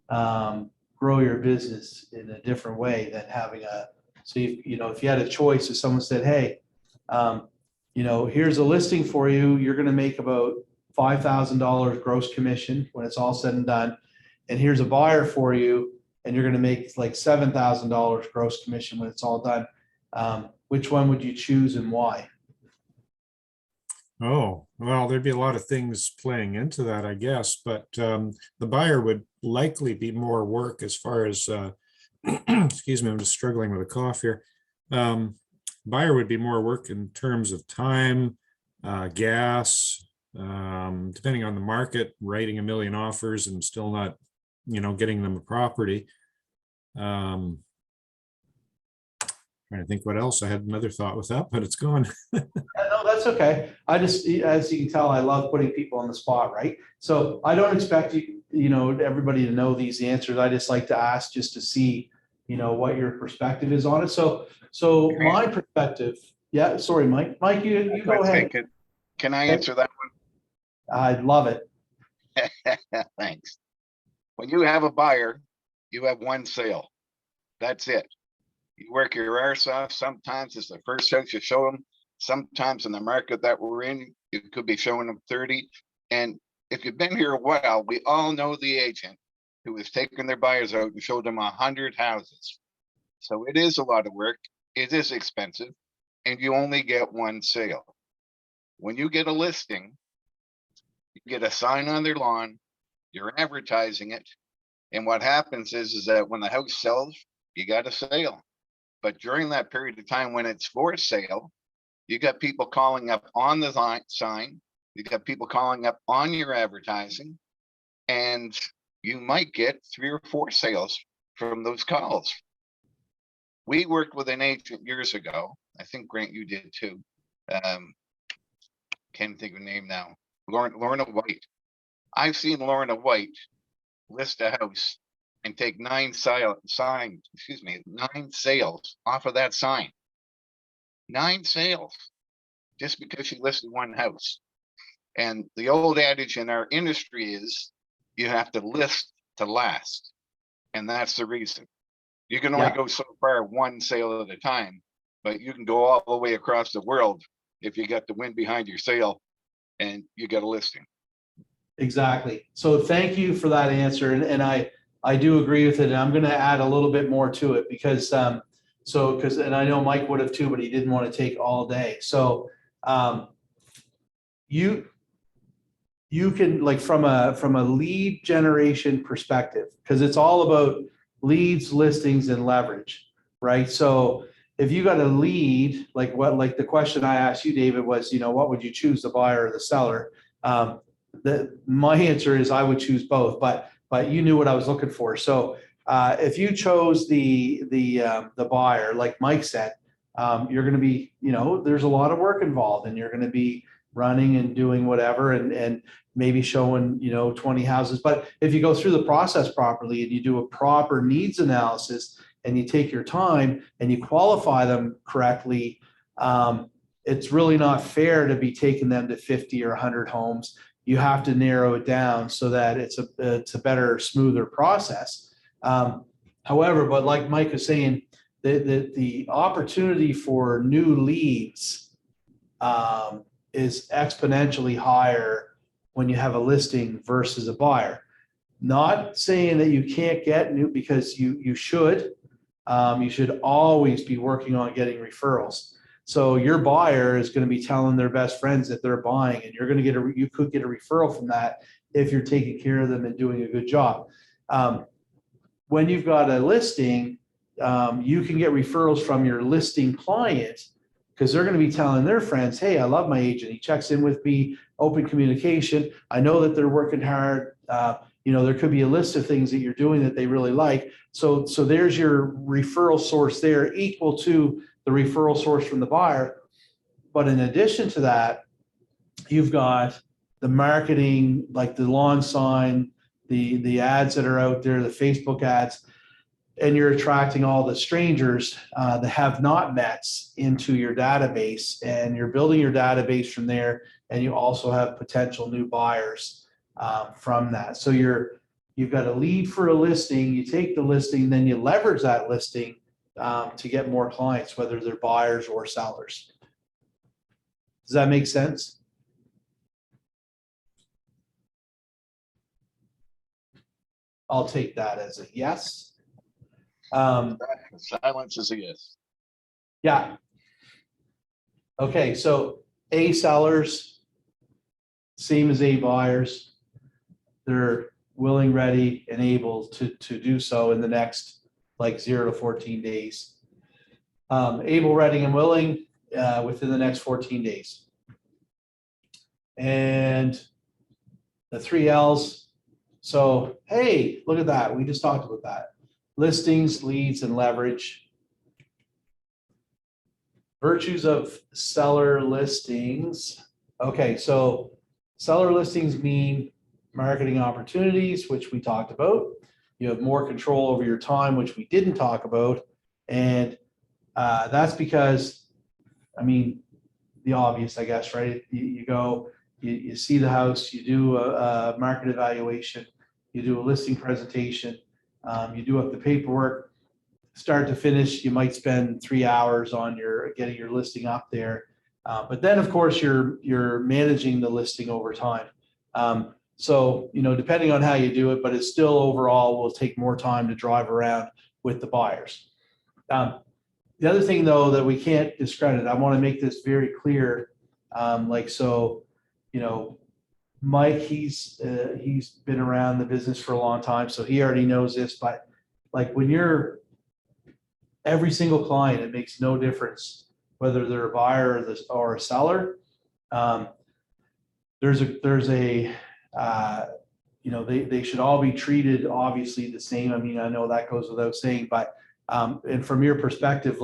grow your business in a different way than having a, so you know, if you had a choice, if someone said, hey, you know, here's a listing for you, you're gonna make about $5,000 gross commission when it's all said and done. And here's a buyer for you, and you're gonna make like $7,000 gross commission when it's all done. Which one would you choose and why? Oh, well, there'd be a lot of things playing into that, I guess, but the buyer would likely be more work as far as, excuse me, I'm just struggling with a cough here. Buyer would be more work in terms of time, gas, depending on the market, writing a million offers and still not, you know, getting them a property. Trying to think what else. I had another thought with that, but it's gone. No, that's okay. I just, as you can tell, I love putting people on the spot, right? So I don't expect you know, everybody to know these answers. I just like to ask just to see, you know, what your perspective is on it. So my perspective, yeah, sorry, Mike. Mike, you go ahead. Can I answer that I love it. one? Thanks. When you have a buyer, you have one sale. That's it. You work your arse off. Sometimes it's the first house you show them. Sometimes in the market that we're in, you could be showing them 30. And if you've been here a while, we all know the agent who has taken their buyers out and showed them 100 houses. So it is a lot of work. It is expensive, and you only get one sale. When you get a listing, you get a sign on their lawn, you're advertising it. And what happens is that when the house sells, you got a sale. But during that period of time when it's for sale, you got people calling up on the sign, you got people calling up on your advertising, and you might get 3 or 4 sales from those calls. We worked with an agent years ago. I think Grant, you did too. Can't think of her name now. Lorna White. I've seen Lorna White list a house and take 9 sales off of that sign. 9 sales just because she listed one house. And the old adage in our industry is you have to list to last. And that's the reason. You can only go so far, one sale at a time, but you can go all the way across the world if you got the wind behind your sail and you get a listing. Exactly. So thank you for that answer. And I do agree with it. And I'm going to add a little bit more to it because, and I know Mike would have too, but he didn't want to take all day. So you can, like, from a lead generation perspective, because it's all about leads, listings, and leverage, right? So if you got a lead, like the question I asked you, David, was, you know, what would you choose, the buyer or the seller? My answer is I would choose both, but you knew what I was looking for. So if you chose the buyer, like Mike said, you're going to be, you know, there's a lot of work involved, and you're going to be running and doing whatever, and maybe showing, you know, 20 houses. But if you go through the process properly and you do a proper needs analysis and you take your time and you qualify them correctly, it's really not fair to be taking them to 50 or 100 homes. You have to narrow it down so that it's a better, smoother process. However, but like Mike was saying, the opportunity for new leads is exponentially higher when you have a listing versus a buyer. Not saying that you can't get new, because you should. You should always be working on getting referrals. So your buyer is going to be telling their best friends that they're buying, and you're going to you could get a referral from that if you're taking care of them and doing a good job. When you've got a listing, you can get referrals from your listing client, because they're going to be telling their friends, hey, I love my agent. He checks in with me, open communication. I know that they're working hard. You know, there could be a list of things that you're doing that they really like. So there's your referral source there, equal to the referral source from the buyer. But in addition to that, you've got the marketing, like the lawn sign, the ads that are out there, the Facebook ads. and you're attracting all the strangers, the have not mets into your database, and you're building your database from there. And you also have potential new buyers from that. So you've got a lead for a listing, you take the listing, then you leverage that listing to get more clients, whether they're buyers or sellers. Does that make sense? I'll take that as a yes. Silence is a yes. Yeah. Okay, so A sellers, same as A buyers. They're willing, ready, and able to do so in the next like 0 to 14 days. Able, ready, and willing within the next 14 days. And the 3 L's. So, hey, look at that. We just talked about that. Listings, leads, and leverage. Virtues of seller listings. Okay, so seller listings mean marketing opportunities, which we talked about. You have more control over your time, which we didn't talk about. And that's because, I mean, the obvious, I guess, right? You go, you see the house, you do a market evaluation, you do a listing presentation, you do up the paperwork, start to finish. You might spend 3 hours on getting your listing up there. But then, of course, you're managing the listing over time. So, depending on how you do it, but it still overall will take more time to drive around with the buyers. The other thing, though, that we can't discredit, I want to make this very clear. Mike, he's been around the business for a long time, so he already knows this. But like when you're every single client, it makes no difference whether they're a buyer or a seller. They should all be treated obviously the same. I mean, I know that goes without saying, but and from your perspective,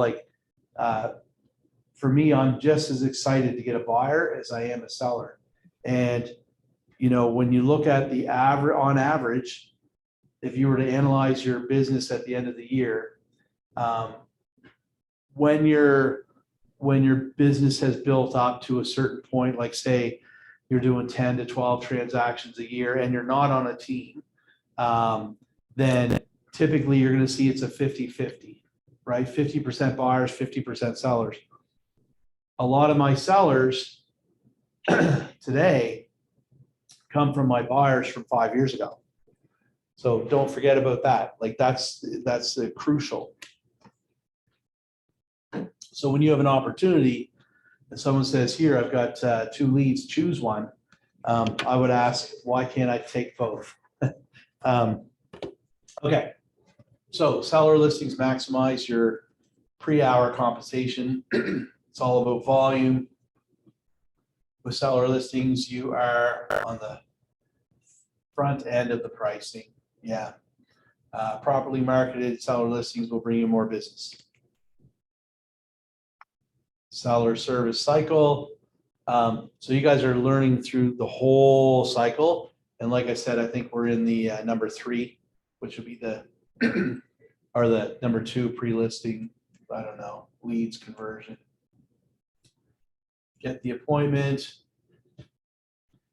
for me, I'm just as excited to get a buyer as I am a seller. And when you look at the average, on average, if you were to analyze your business at the end of the year, when your business has built up to a certain point, like say you're doing 10 to 12 transactions a year and you're not on a team, then typically you're going to see it's a 50-50, right? 50% buyers, 50% sellers. A lot of my sellers today come from my buyers from 5 years ago. So don't forget about that. Like that's crucial. So when you have an opportunity and someone says, here, I've got 2 leads, choose one. I would ask, why can't I take both? Okay. So seller listings maximize your pre-hour compensation. It's all about volume. With seller listings, you are on the front end of the pricing. Yeah. Properly marketed seller listings will bring you more business. Seller service cycle. So you guys are learning through the whole cycle. And like I said, I think we're in the number 3, which would be the, or the number 2 pre-listing, I don't know, leads conversion. Get the appointment.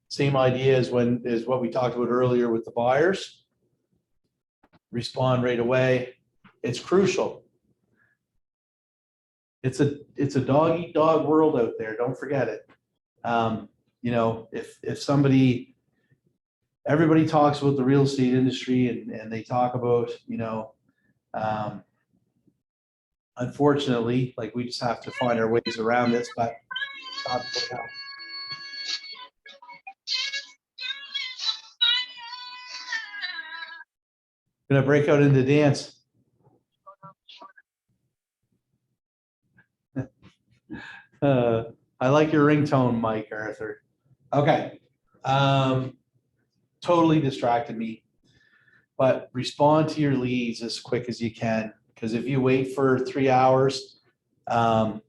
Same idea as what we talked about earlier with the buyers. Respond right away. It's crucial. It's a dog eat dog world out there. Don't forget it. If somebody, everybody talks about the real estate industry and they talk about, unfortunately, like we just have to find our ways around this, but gonna break out into dance. I like your ringtone, Mike Arthur. Okay. Totally distracted me. But respond to your leads as quick as you can. Because if you wait for 3 hours and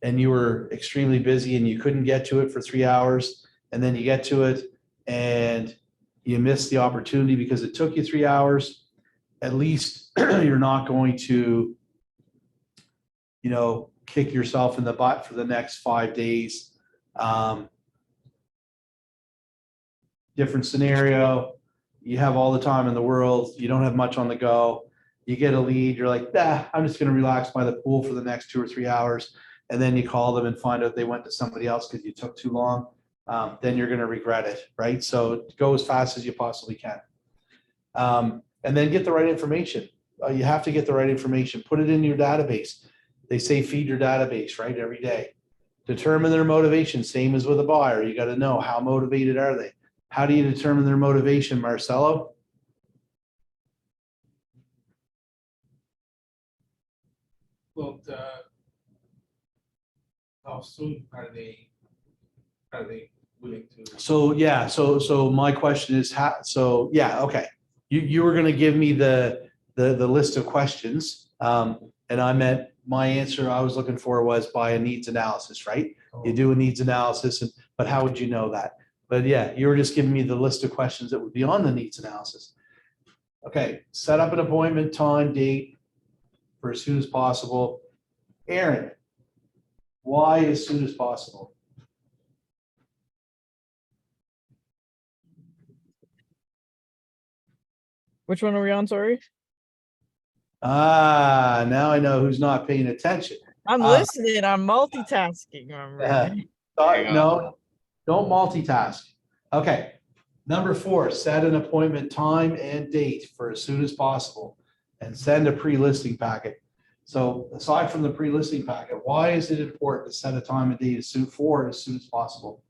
you were extremely busy and you couldn't get to it for 3 hours, and then you get to it and you miss the opportunity because it took you 3 hours, at least you're not going to, kick yourself in the butt for the next 5 days. Different scenario. You have all the time in the world. You don't have much on the go. You get a lead. You're like, I'm just going to relax by the pool for the next 2 or 3 hours. And then you call them and find out they went to somebody else because you took too long. Then you're going to regret it, right? So go as fast as you possibly can. And then get the right information. You have to get the right information. Put it in your database. They say feed your database, right, every day. Determine their motivation, same as with a buyer. You got to know how motivated are they. How do you determine their motivation, Marcelo? Well, how soon are they willing to? So, yeah, so my question is, okay. You were gonna give me the list of questions. And I meant, my answer I was looking for was by a needs analysis, right? You do a needs analysis, but how would you know that? But yeah, you were just giving me the list of questions that would be on the needs analysis. Okay, set up an appointment, time, date for as soon as possible. Aaron, why as soon as possible? Which one are we on? Sorry. Now I know who's not paying attention. I'm listening. I'm multitasking. Remember? No, don't multitask. Okay. Number 4, set an appointment time and date for as soon as possible and send a pre-listing packet. So aside from the pre-listing packet, why is it important to set a time and date as soon as possible?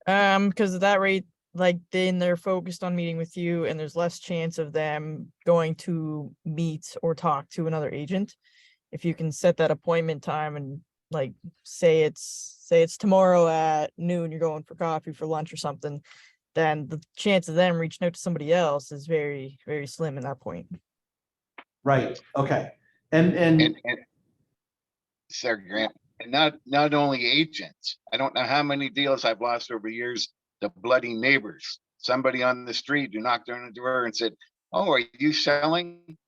Because at that rate, like then they're focused on meeting with you and there's less chance of them going to meet or talk to another agent. If you can set that appointment time and like say it's tomorrow at noon, you're going for coffee for lunch or something, then the chance of them reaching out to somebody else is very, very slim at that point. Right. Okay. And Sorry, Grant, and not only agents. I don't know how many deals I've lost over years, the bloody neighbors. Somebody on the street who knocked on the door and said, "Oh, are you selling?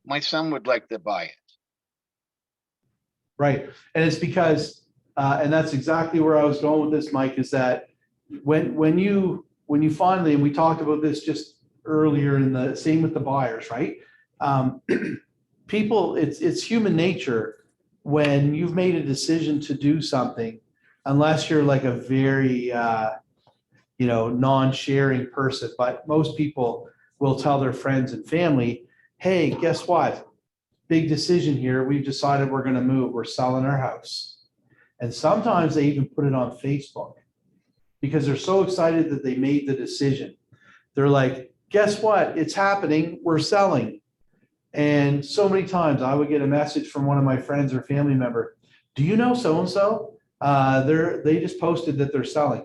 My son would like to buy it." right. And it's because, and that's exactly where I was going with this, Mike, is that when you finally, and we talked about this just earlier in the same with the buyers, right? People, it's human nature when you've made a decision to do something, unless you're like a very, non-sharing person, but most people will tell their friends and family, hey, guess what? Big decision here. We've decided we're going to move. We're selling our house. And sometimes they even put it on Facebook because they're so excited that they made the decision. They're like, guess what? It's happening. We're selling. And so many times I would get a message from one of my friends or family member, do you know so-and-so? They just posted that they're selling.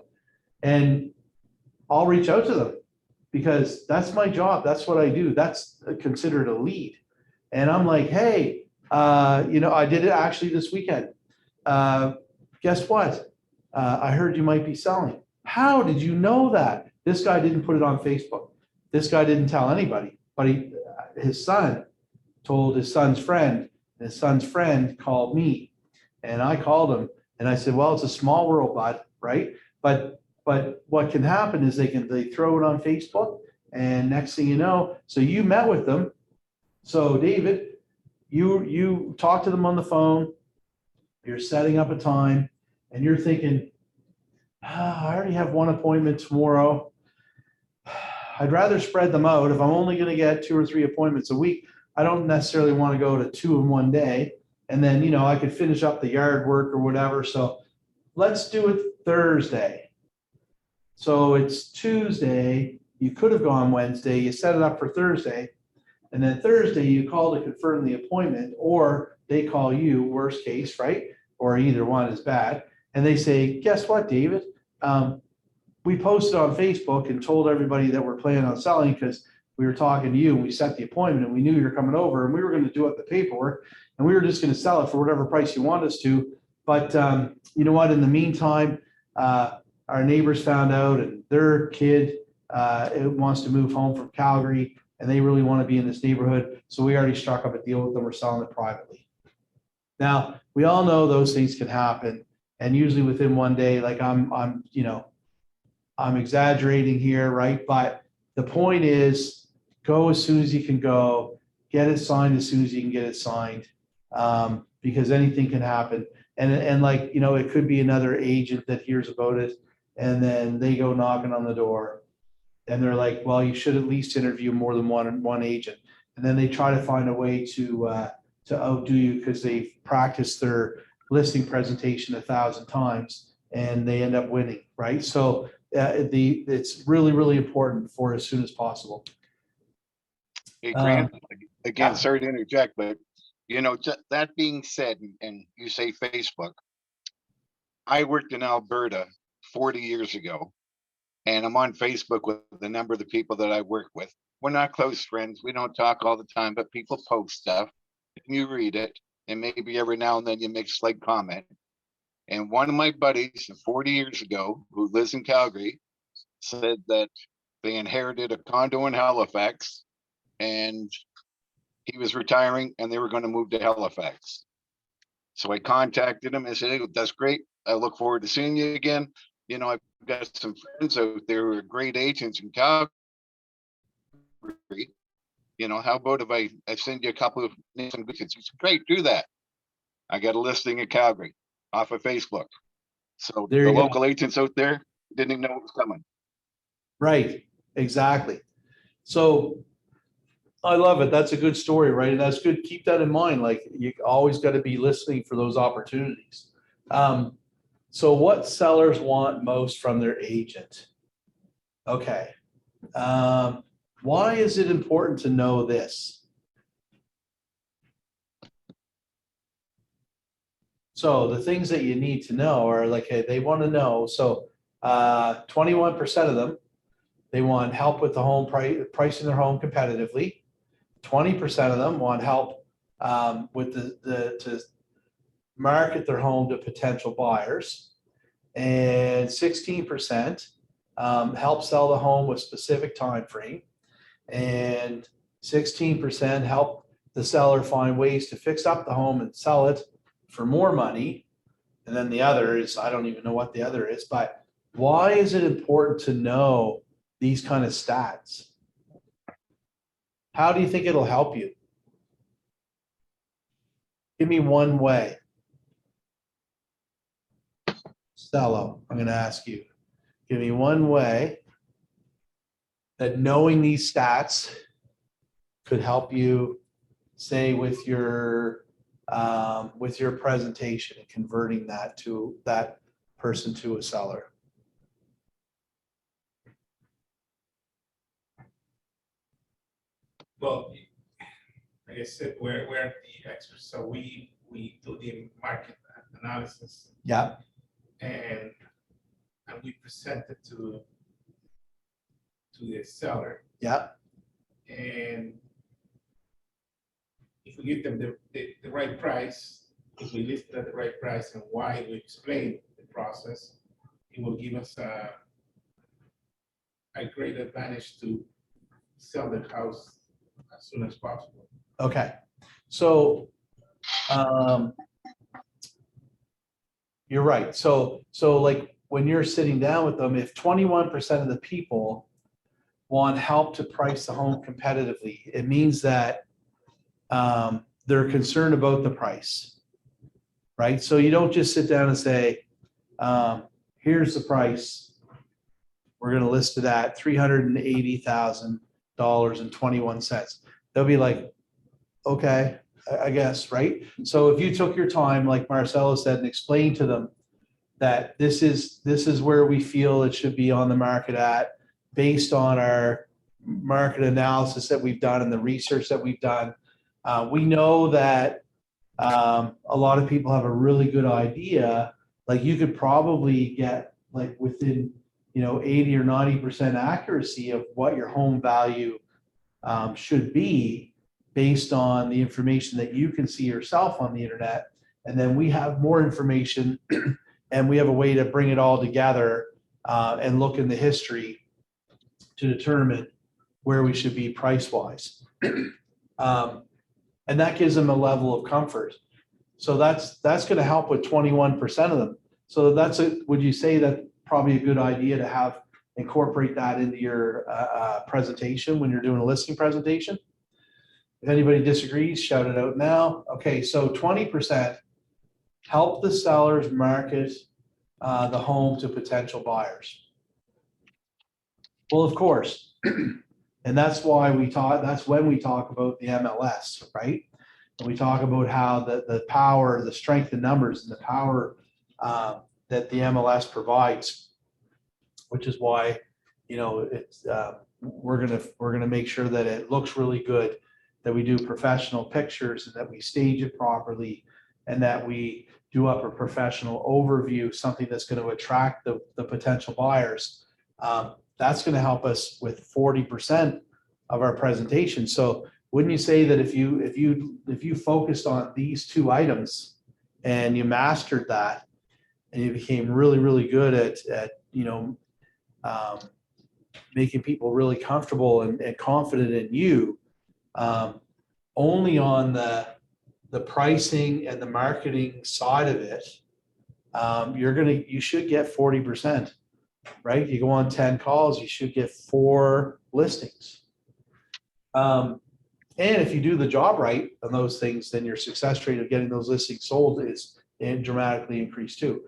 And I'll reach out to them because that's my job. That's what I do. That's considered a lead. And I'm like, hey, I did it actually this weekend. Guess what? I heard you might be selling. How did you know that? This guy didn't put it on Facebook. This guy didn't tell anybody, but his son told his son's friend, and his son's friend called me, and I called him and I said, well, it's a small world, bud, right? But what can happen is they throw it on Facebook, and next thing you know, so you met with them. So David, you talk to them on the phone, you're setting up a time, and you're thinking, I already have one appointment tomorrow. I'd rather spread them out. If I'm only going to get 2 or 3 appointments a week, I don't necessarily want to go to 2 in one day. And then, I could finish up the yard work or whatever. So let's do it Thursday. So it's Tuesday. You could have gone Wednesday. You set it up for Thursday. And then Thursday you call to confirm the appointment, or they call you, worst case, right? Or either one is bad. And they say, guess what, David? We posted on Facebook and told everybody that we're planning on selling because we were talking to you and we set the appointment and we knew you were coming over and we were going to do up the paperwork and we were just going to sell it for whatever price you want us to. But you know what? In the meantime, our neighbors found out and their kid wants to move home from Calgary. and they really want to be in this neighborhood. So we already struck up a deal with them. We're selling it privately. Now, we all know those things can happen, and usually within one day, like I'm exaggerating here, right? But the point is, go as soon as you can go, get it signed as soon as you can get it signed, because anything can happen. And like, it could be another agent that hears about it, and then they go knocking on the door, and they're like, well, you should at least interview more than one agent. And then they try to find a way to outdo you because they've practiced their listing presentation 1,000 times and they end up winning, right? So it's really, really important for as soon as possible. Hey, Grant, again, yeah. sorry to interject, but that being said, and you say Facebook, I worked in Alberta 40 years ago, and I'm on Facebook with a number of the people that I work with. We're not close friends. We don't talk all the time, but people post stuff and you read it, and maybe every now and then you make a slight comment. And one of my buddies 40 years ago, who lives in Calgary, said that they inherited a condo in Halifax and he was retiring and they were going to move to Halifax. So I contacted him and said, hey, that's great. I look forward to seeing you again. I've got some friends out there who are great agents in Calgary. How about if I send you a couple of names and good? He said, great, do that. I got a listing in Calgary off of Facebook. So There the you go. local agents out there didn't even know it was coming. Right, exactly. So I love it. That's a good story, right? And that's good. Keep that in mind. Like, you always got to be listening for those opportunities. So what sellers want most from their agent? Okay. Why is it important to know this? So the things that you need to know are like, hey, they want to know. So 21% of them, they want help with the home pricing their home competitively. 20% of them want help with to market their home to potential buyers. And 16% help sell the home with specific time frame. And 16% help the seller find ways to fix up the home and sell it for more money. And then the other is, I don't even know what the other is, but why is it important to know these kind of stats? How do you think it'll help you? Give me one way. Stello, I'm going to ask you. Give me one way that knowing these stats could help you, say, with your presentation and converting that person to a seller. Well, like I said, we're the experts, so we do the market analysis Yeah. and we present it to the seller. Yeah. And if we give them the right price, if we list it at the right price and why we explain the process, it will give us a great advantage to sell the house as soon as possible. Okay. So you're right. So like when you're sitting down with them, if 21% of the people want help to price the home competitively, it means that they're concerned about the price, right? So you don't just sit down and say, here's the price. We're going to list it at $380,000.21. They'll be like, okay, I guess, right? So if you took your time, like Marcelo said, and explained to them that this is where we feel it should be on the market at, based on our market analysis that we've done and the research that we've done. We know that a lot of people have a really good idea. Like, you could probably get like within 80 or 90% accuracy of what your home value should be based on the information that you can see yourself on the internet. And then we have more information and we have a way to bring it all together and look in the history to determine where we should be price wise. And that gives them a level of comfort. So that's going to help with 21% of them. So would you say that probably a good idea to have incorporate that into your presentation when you're doing a listing presentation? If anybody disagrees, shout it out now. Okay, so 20% help the sellers market the home to potential buyers. Well, of course, and that's why that's when we talk about the MLS, right? And we talk about how the power, the strength in numbers and the power that the MLS provides, which is why, it's, we're gonna make sure that it looks really good, that we do professional pictures and that we stage it properly, and that we do up a professional overview, something that's going to attract the potential buyers. That's going to help us with 40% of our presentation. So wouldn't you say that if you focused on these two items and you mastered that and you became really, really good at making people really comfortable and confident in you, only on the pricing and the marketing side of it, you should get 40%, right? You go on 10 calls, you should get 4 listings. And if you do the job right on those things, then your success rate of getting those listings sold is dramatically increased too.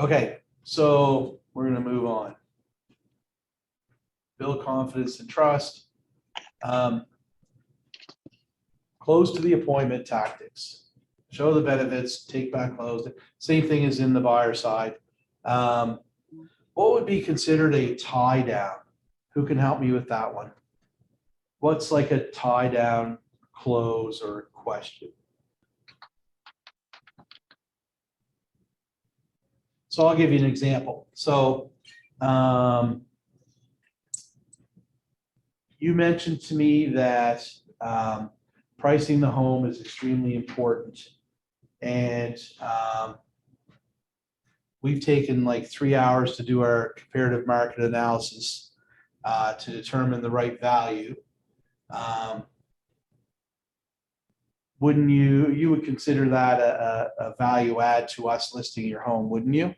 Okay, so we're going to move on. Build confidence and trust. Close to the appointment tactics. Show the benefits, take back close. Same thing as in the buyer side. What would be considered a tie down? Who can help me with that one? What's like a tie down close or question? So I'll give you an example. So you mentioned to me that pricing the home is extremely important. And we've taken like 3 hours to do our comparative market analysis to determine the right value. Wouldn't you would consider that a value add to us listing your home, wouldn't you?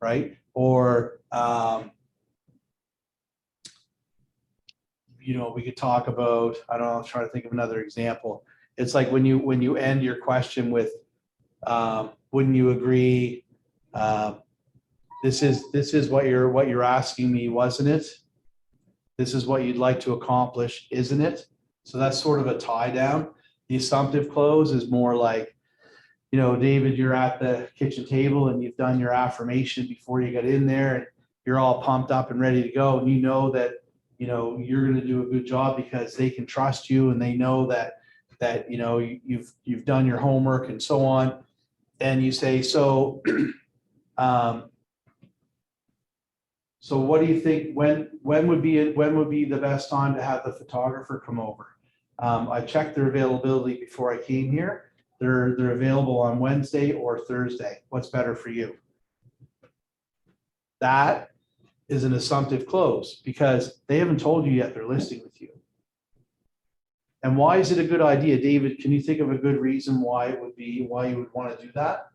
Right? Or, we could talk about, I don't know, I'm trying to think of another example. It's like when you end your question with, wouldn't you agree? This is what you're asking me, wasn't it? This is what you'd like to accomplish, isn't it? So that's sort of a tie down. The assumptive close is more like, David, you're at the kitchen table and you've done your affirmation before you get in there, and you're all pumped up and ready to go. And you know that, you're going to do a good job because they can trust you and they know that you've done your homework and so on. And you say, so what do you think, when would be the best time to have the photographer come over? I checked their availability before I came here. They're available on Wednesday or Thursday. What's better for you? That is an assumptive close because they haven't told you yet they're listing with you. And why is it a good idea? David, can you think of a good reason why you would want to do that?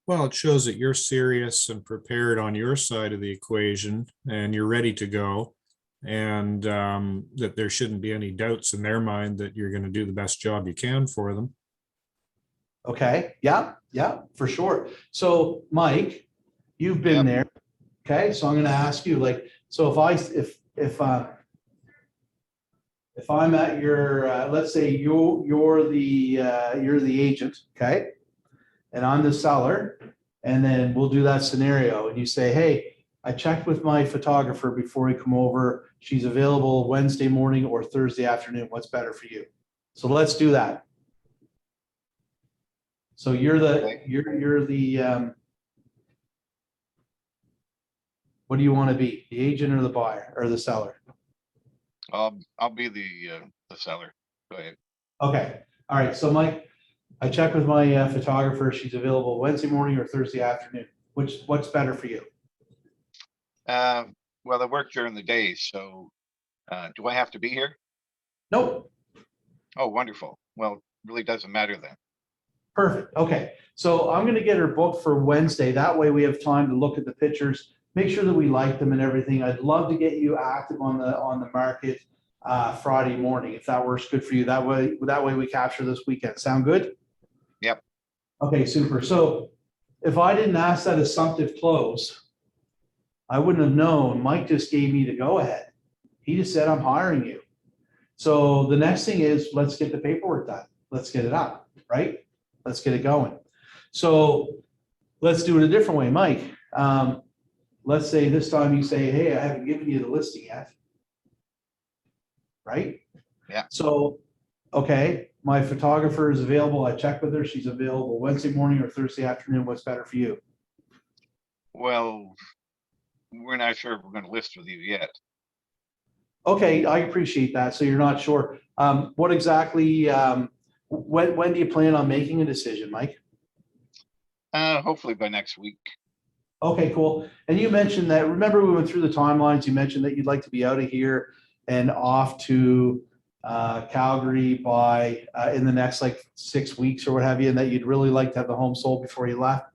Well, it shows that you're serious and prepared on your side of the equation and you're ready to go, and that there shouldn't be any doubts in their mind that you're going to do the best job you can for them. Okay. Yeah, for sure. So Mike, you've been there. Okay. So I'm going to ask you, so if I'm at your, let's say you're the agent. Okay. And I'm the seller, and then we'll do that scenario. And you say, hey, I checked with my photographer before we come over. She's available Wednesday morning or Thursday afternoon. What's better for you? So let's do that. So you're the what do you want to be? The agent or the buyer or the seller? I'll be the seller. Go ahead. Okay. All right. So Mike, I checked with my photographer. She's available Wednesday morning or Thursday afternoon. what's better for you? Well, I work during the day, so do I have to be here? Nope. Oh, wonderful. Well, really doesn't matter then. Perfect. Okay. So I'm going to get her booked for Wednesday. That way we have time to look at the pictures, make sure that we like them and everything. I'd love to get you active on the market Friday morning, if that works good for you. That way we capture this weekend. Sound good? Yep. Okay, super. So if I didn't ask that assumptive close, I wouldn't have known. Mike just gave me the go ahead. He just said, I'm hiring you. So the next thing is, let's get the paperwork done. Let's get it up, right? Let's get it going. So let's do it a different way, Mike. Let's say this time you say, hey, I haven't given you the listing yet. Right? Yeah. So, okay, my photographer is available. I checked with her. She's available Wednesday morning or Thursday afternoon. What's better for you? Well, we're not sure if we're going to list with you yet. Okay, I appreciate that. So you're not sure. What exactly, when do you plan on making a decision, Mike? Hopefully by next week. Okay, cool. And you mentioned that, remember we went through the timelines, you mentioned that you'd like to be out of here and off to Calgary by in the next like 6 weeks or what have you, and that you'd really like to have the home sold before you left.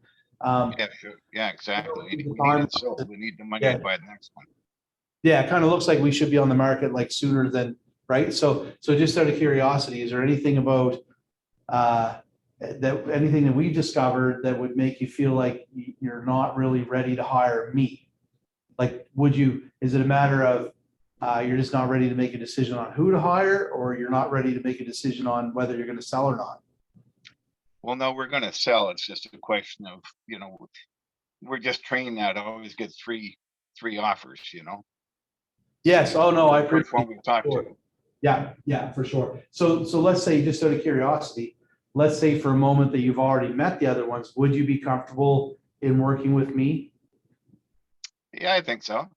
Yeah, sure. Yeah, exactly. We need it sold. We need the money to buy the next one. Yeah, it kind of looks like we should be on the market like sooner than, right? So just out of curiosity, is there anything about anything that we discovered that would make you feel like you're not really ready to hire me? Like, is it a matter of you're just not ready to make a decision on who to hire, or you're not ready to make a decision on whether you're going to sell or not? Well, no, we're going to sell. It's just a question of, we're just trained now to always get three offers, Yes. Oh, no, I First appreciate one we talked to. Yeah, for sure. So let's say, just out of curiosity, let's say for a moment that you've already met the other ones, would you be comfortable in working with me? Yeah, I think so.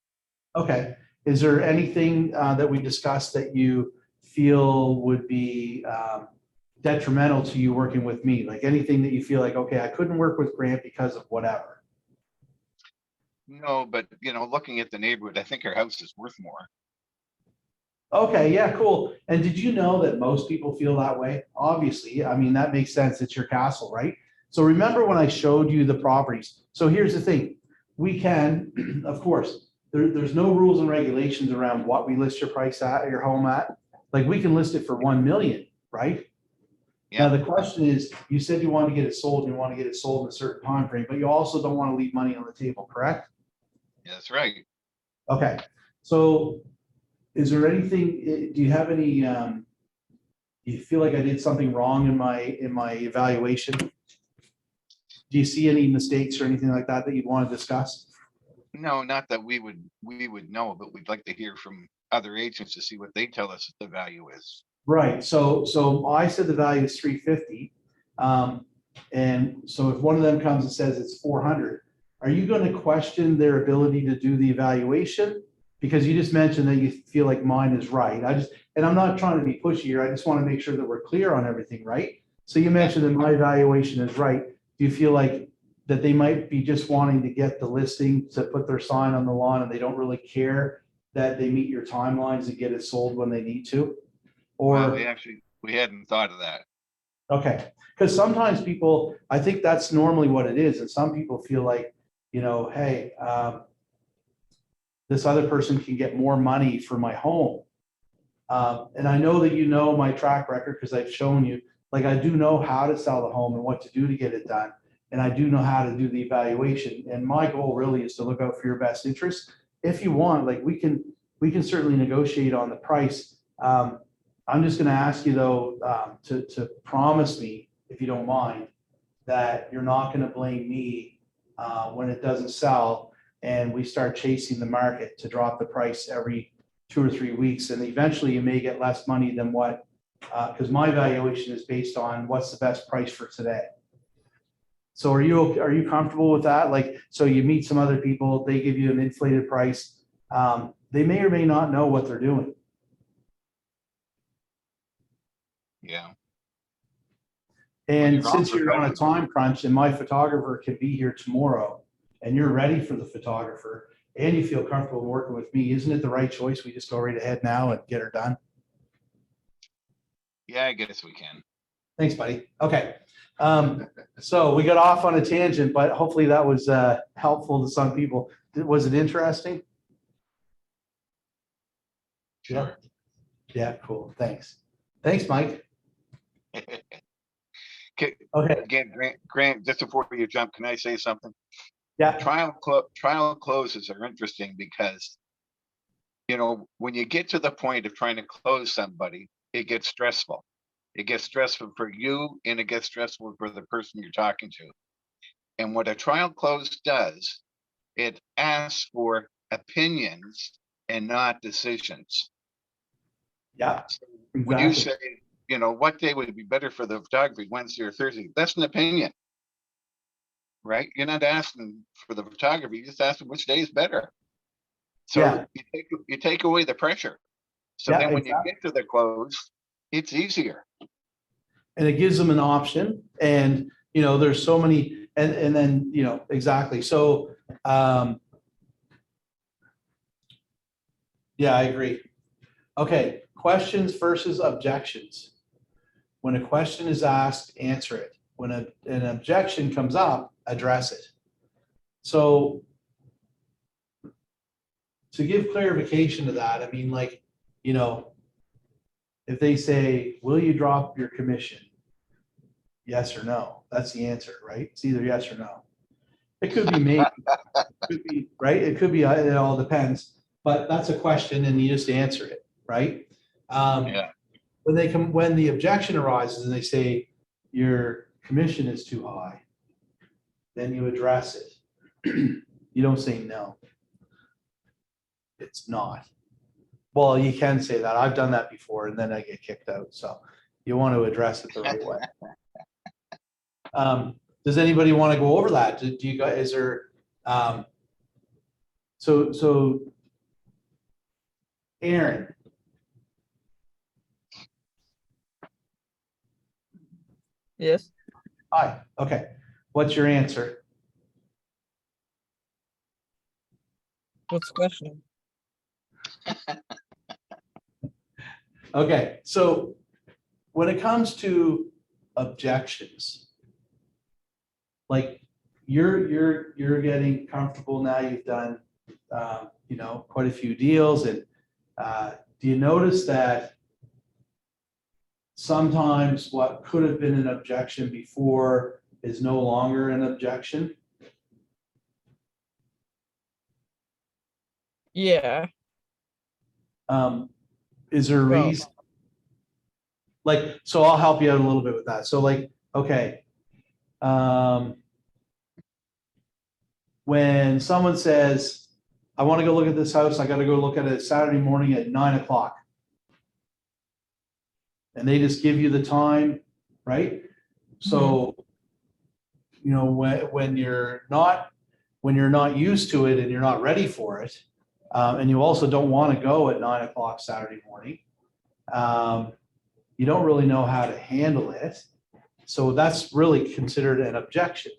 Okay. Is there anything that we discussed that you feel would be detrimental to you working with me? Like anything that you feel like, okay, I couldn't work with Grant because of whatever? No, but looking at the neighborhood, I think our house is worth more. Okay, yeah, cool. And did you know that most people feel that way? Obviously, I mean, that makes sense. It's your castle, right? So remember when I showed you the properties. So here's the thing. We can, of course, there's no rules and regulations around what we list your price at, your home at. Like we can list it for 1 million, right? Now, Yeah, the question is, you said you want to get it sold and you want to get it sold in a certain time frame, but you also don't want to leave money on the table, correct? that's right. Okay, so is there anything, do you have any, do you feel like I did something wrong in my evaluation? Do you see any mistakes or anything like that that you'd want to discuss? No, not that we would know, but we'd like to hear from other agents to see what they tell us the value is. Right, so I said the value is 350. And so if one of them comes and says it's 400, are you going to question their ability to do the evaluation? Because you just mentioned that you feel like mine is right. And I'm not trying to be pushy here. I just want to make sure that we're clear on everything, right? So you mentioned that my evaluation is right. Do you feel like that they might be just wanting to get the listing to put their sign on the lawn and they don't really care that they meet your timelines and get it sold when they need to? Well, Or, we hadn't thought of that. okay, because sometimes people, I think that's normally what it is. And some people feel like, hey, this other person can get more money for my home. And I know that you know my track record because I've shown you, like I do know how to sell the home and what to do to get it done. And I do know how to do the evaluation. And my goal really is to look out for your best interest. If you want, like we can certainly negotiate on the price. I'm just going to ask you though, to promise me, if you don't mind, that you're not going to blame me when it doesn't sell and we start chasing the market to drop the price every 2 or 3 weeks. And eventually you may get less money than what, because my valuation is based on what's the best price for today. So are you comfortable with that? Like, so you meet some other people, they give you an inflated price. They may or may not know what they're doing. Yeah. And Well, since you're on a time crunch and my photographer can be here tomorrow, and you're ready for the photographer and you feel comfortable working with me, isn't it the right choice? We just go right ahead now and get her done. Yeah, I guess we can. Thanks, buddy. Okay. So we got off on a tangent, but hopefully that was helpful to some people. Was it interesting? Yeah. Sure. Yeah, cool. Thanks. Thanks, Mike. Okay, Okay. again, Grant, just before you jump, can I say something? Yeah. Trial closes are interesting because, you know, when you get to the point of trying to close somebody, it gets stressful. It gets stressful for you and it gets stressful for the person you're talking to. And what a trial close does, it asks for opinions and not decisions. Yeah. When you Exactly. say, you know, what day would be better for the photography, Wednesday or Thursday, that's an opinion. Right? You're not asking for the photography, you're just asking which day is better. So Yeah. you take away the pressure. So Yeah, then when exactly. you get to the close, it's easier. And it gives them an option. And, you know, there's so many, and then, you know, exactly. So, yeah, I agree. Okay. Questions versus objections. When a question is asked, answer it. When an objection comes up, address it. So to give clarification to that, I mean, like, you know, if they say, will you drop your commission? Yes or no? That's the answer, right? It's either yes or no. It could be maybe, it could be, right? It could be, it all depends, but that's a question and you just answer it, right? Yeah. When the objection arises and they say your commission is too high, then you address it. You don't say no. It's not. Well, you can say that. I've done that before and then I get kicked out. So you want to address it the right way. Does anybody want to go over that? Do you guys, is there, so Aaron. Yes. Hi, okay. What's your answer? What's the question? Okay, so when it comes to objections, like you're getting comfortable now, you've done, you know, quite a few deals, and do you notice that sometimes what could have been an objection before is no longer an objection? Yeah. Is there a Well- reason? Like, so I'll help you out a little bit with that. So like, okay. When someone says, I want to go look at this house, I got to go look at it Saturday morning at 9 o'clock. And they just give you the time, right? So, you know, when you're not used to it and you're not ready for it, and you also don't want to go at 9 o'clock Saturday morning, you don't really know how to handle it. So that's really considered an objection.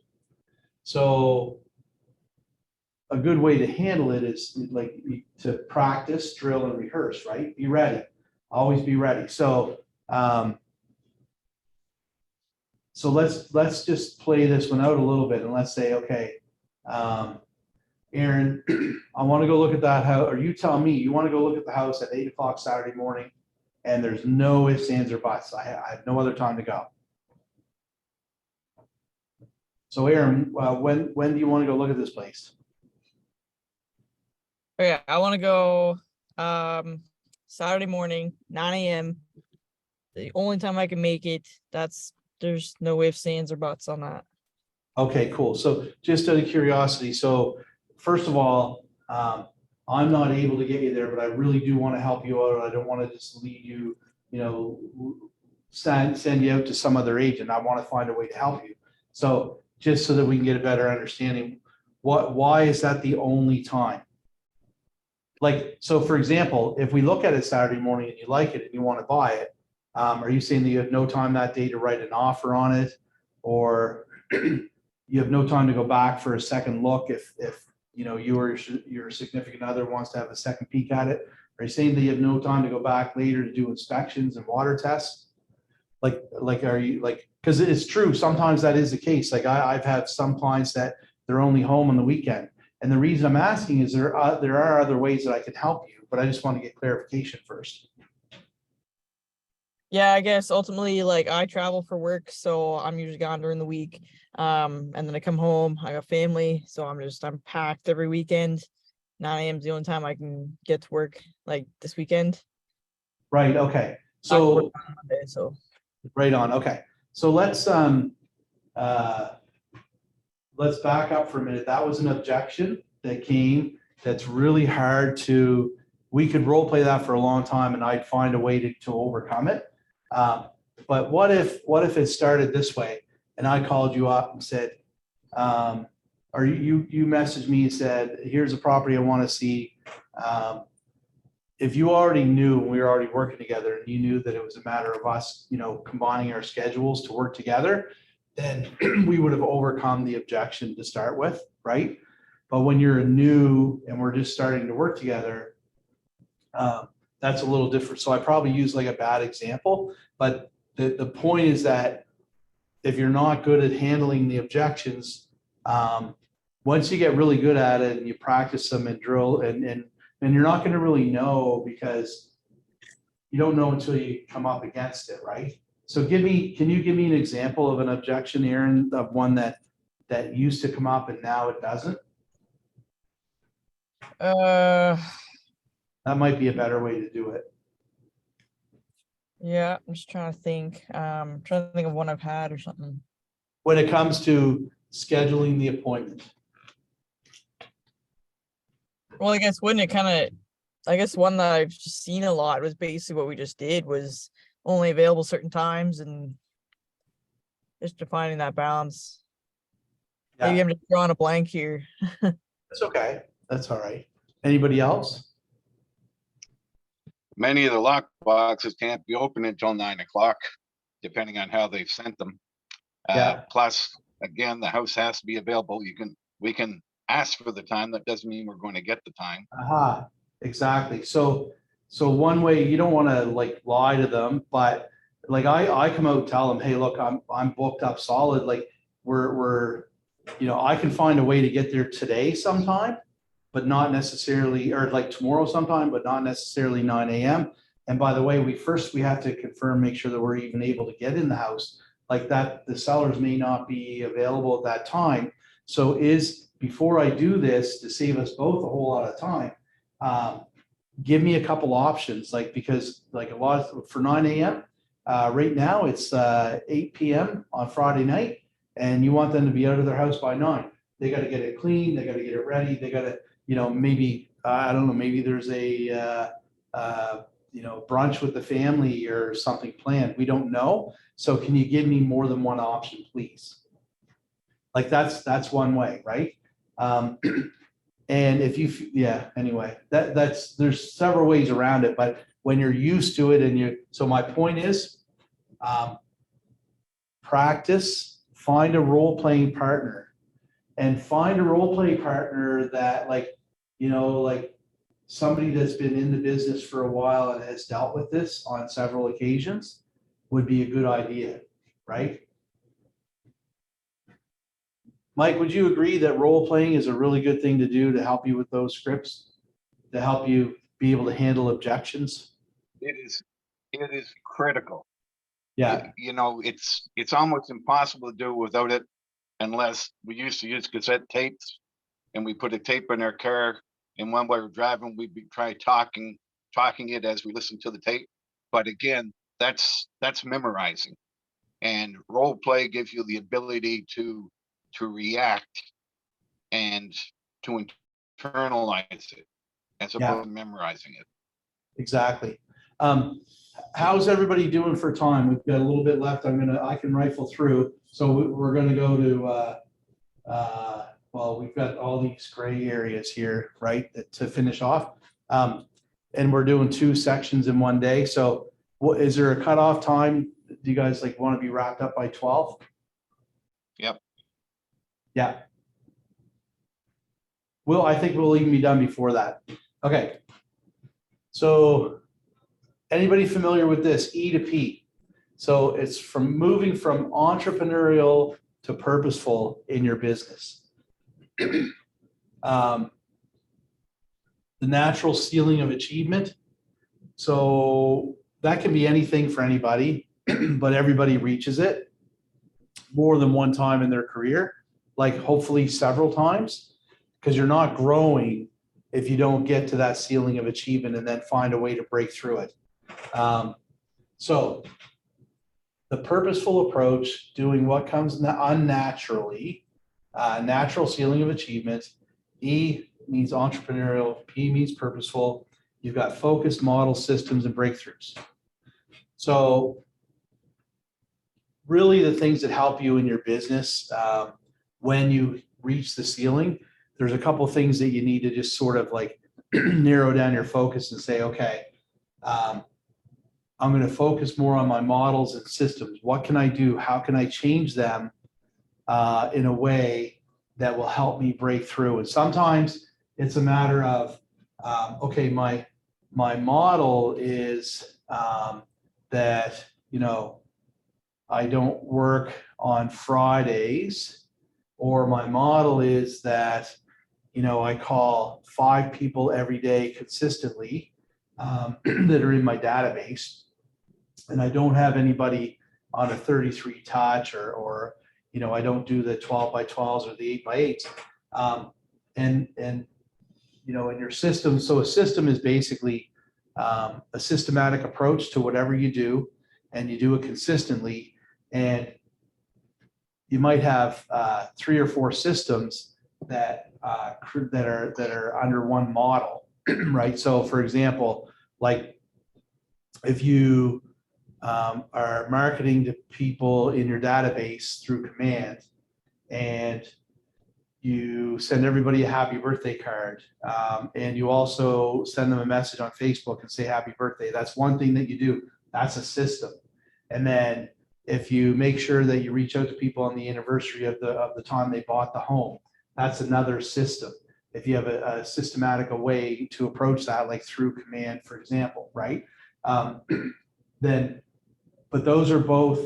So a good way to handle it is like to practice, drill, and rehearse, right? Be ready. Always be ready. So so let's just play this one out a little bit and let's say, okay, Aaron, I want to go look at that house, or you tell me you want to go look at the house at 8 o'clock Saturday morning, and there's no ifs, ands, or buts. I have no other time to go. So Aaron, when do you want to go look at this place? Oh, yeah, I want to go Saturday morning, 9 a.m. The only time I can make it. There's no ifs, ands, or buts on that. Okay, cool. So just out of curiosity, so first of all, I'm not able to get you there, but I really do want to help you out. I don't want to just lead you, you know, send you out to some other agent. I want to find a way to help you. So just so that we can get a better understanding, why is that the only time? Like, so for example, if we look at it Saturday morning and you like it and you want to buy it, are you saying that you have no time that day to write an offer on it? Or you have no time to go back for a second look if, you know, your significant other wants to have a second peek at it? Are you saying that you have no time to go back later to do inspections and water tests? Like, are you like, because it's true, sometimes that is the case. Like I've had some clients that they're only home on the weekend. And the reason I'm asking is there are other ways that I can help you, but I just want to get clarification first. Yeah, I guess ultimately, like, I travel for work, so I'm usually gone during the week. And then I come home, I got family, so I'm packed every weekend. 9 a.m. is the only time I can get to work, like this weekend. Right, okay. I work So, on Monday, so right on, okay. So let's back up for a minute. That was an objection that came, that's really hard to, we could role play that for a long time and I'd find a way to overcome it. But what if it started this way and I called you up and said, or you messaged me and said, here's a property I want to see. If you already knew, we were already working together and you knew that it was a matter of us, you know, combining our schedules to work together, then we would have overcome the objection to start with, right? But when you're new and we're just starting to work together, that's a little different. So I probably use like a bad example, but the point is that if you're not good at handling the objections, once you get really good at it and you practice them and drill and you're not going to really know because you don't know until you come up against it, right? So can you give me an example of an objection, Aaron, of one that used to come up and now it doesn't? That might be a better way to do it. yeah, I'm just trying to think. Trying to think of one I've had or something. When it comes to scheduling the appointment. Well, I guess wouldn't it I guess one that I've just seen a lot was basically what we just did was only available certain times and just defining that balance. Maybe Yeah, I'm just drawing a blank here. that's okay. That's all right. Anybody else? Many of the lock boxes can't be open until 9 o'clock, depending on how they've sent them. Yeah. Plus, again, the house has to be available. We can ask for the time. That doesn't mean we're going to get the time. Aha, exactly. So one way, you don't want to like lie to them, but like I come out and tell them, hey, look, I'm booked up solid. Like we're, you know, I can find a way to get there today sometime, but not necessarily, or like tomorrow sometime, but not necessarily 9 a.m. And by the way, we have to confirm, make sure that we're even able to get in the house like that. The sellers may not be available at that time. So before I do this, to save us both a whole lot of time, give me a couple options, like, because like for 9 a.m. Right now it's 8 p.m. on Friday night and you want them to be out of their house by 9. They got to get it clean. They got to get it ready. They got to, you know, maybe, I don't know, maybe there's a, you know, brunch with the family or something planned. We don't know. So can you give me more than one option, please? Like that's one way, right? And anyway, there's several ways around it, but when you're used to it so my point is, practice, find a role-playing partner and find a role-playing partner that like, you know, like somebody that's been in the business for a while and has dealt with this on several occasions would be a good idea, right? Mike, would you agree that role playing is a really good thing to do to help you with those scripts, to help you be able to handle objections? It is critical. Yeah, You know, it's almost impossible to do without it unless we used to use cassette tapes and we put a tape in our car and when we were driving, we'd try talking it as we listen to the tape. But again, that's memorizing, and role play gives you the ability to react and to internalize it as opposed to memorizing it. exactly. How's everybody doing for time? We've got a little bit left. I can rifle through. So we're going to go to, well, we've got all these gray areas here, right, to finish off. And we're doing 2 sections in one day. So is there a cutoff time? Do you guys like want to be wrapped up by 12? Yep. Yeah. Well, I think we'll even be done before that. Okay. So anybody familiar with this E to P? So it's from moving from entrepreneurial to purposeful in your business. The natural ceiling of achievement. So that can be anything for anybody, but everybody reaches it more than one time in their career, like hopefully several times, because you're not growing if you don't get to that ceiling of achievement and then find a way to break through it. So the purposeful approach, doing what comes unnaturally, natural ceiling of achievement. E means entrepreneurial, P means purposeful. You've got focused model systems and breakthroughs. So really the things that help you in your business when you reach the ceiling, there's a couple of things that you need to just sort of like narrow down your focus and say, okay, I'm going to focus more on my models and systems. What can I do? How can I change them in a way that will help me break through? And sometimes it's a matter of, okay, my model is that, you know, I don't work on Fridays, or my model is that, you know, I call 5 people every day consistently that are in my database, and I don't have anybody on a 33 touch or you know, I don't do the 12 by 12s or the 8 by 8s. And you know, in your system, so a system is basically a systematic approach to whatever you do, and you do it consistently. And you might have 3 or 4 systems that are under one model, right? So, for example, like if you are marketing to people in your database through command, and you send everybody a happy birthday card, and you also send them a message on Facebook and say happy birthday. That's one thing that you do. That's a system. And then if you make sure that you reach out to people on the anniversary of the time they bought the home, that's another system. If you have a systematic way to approach that, like through command, for example, right? Then, but those are both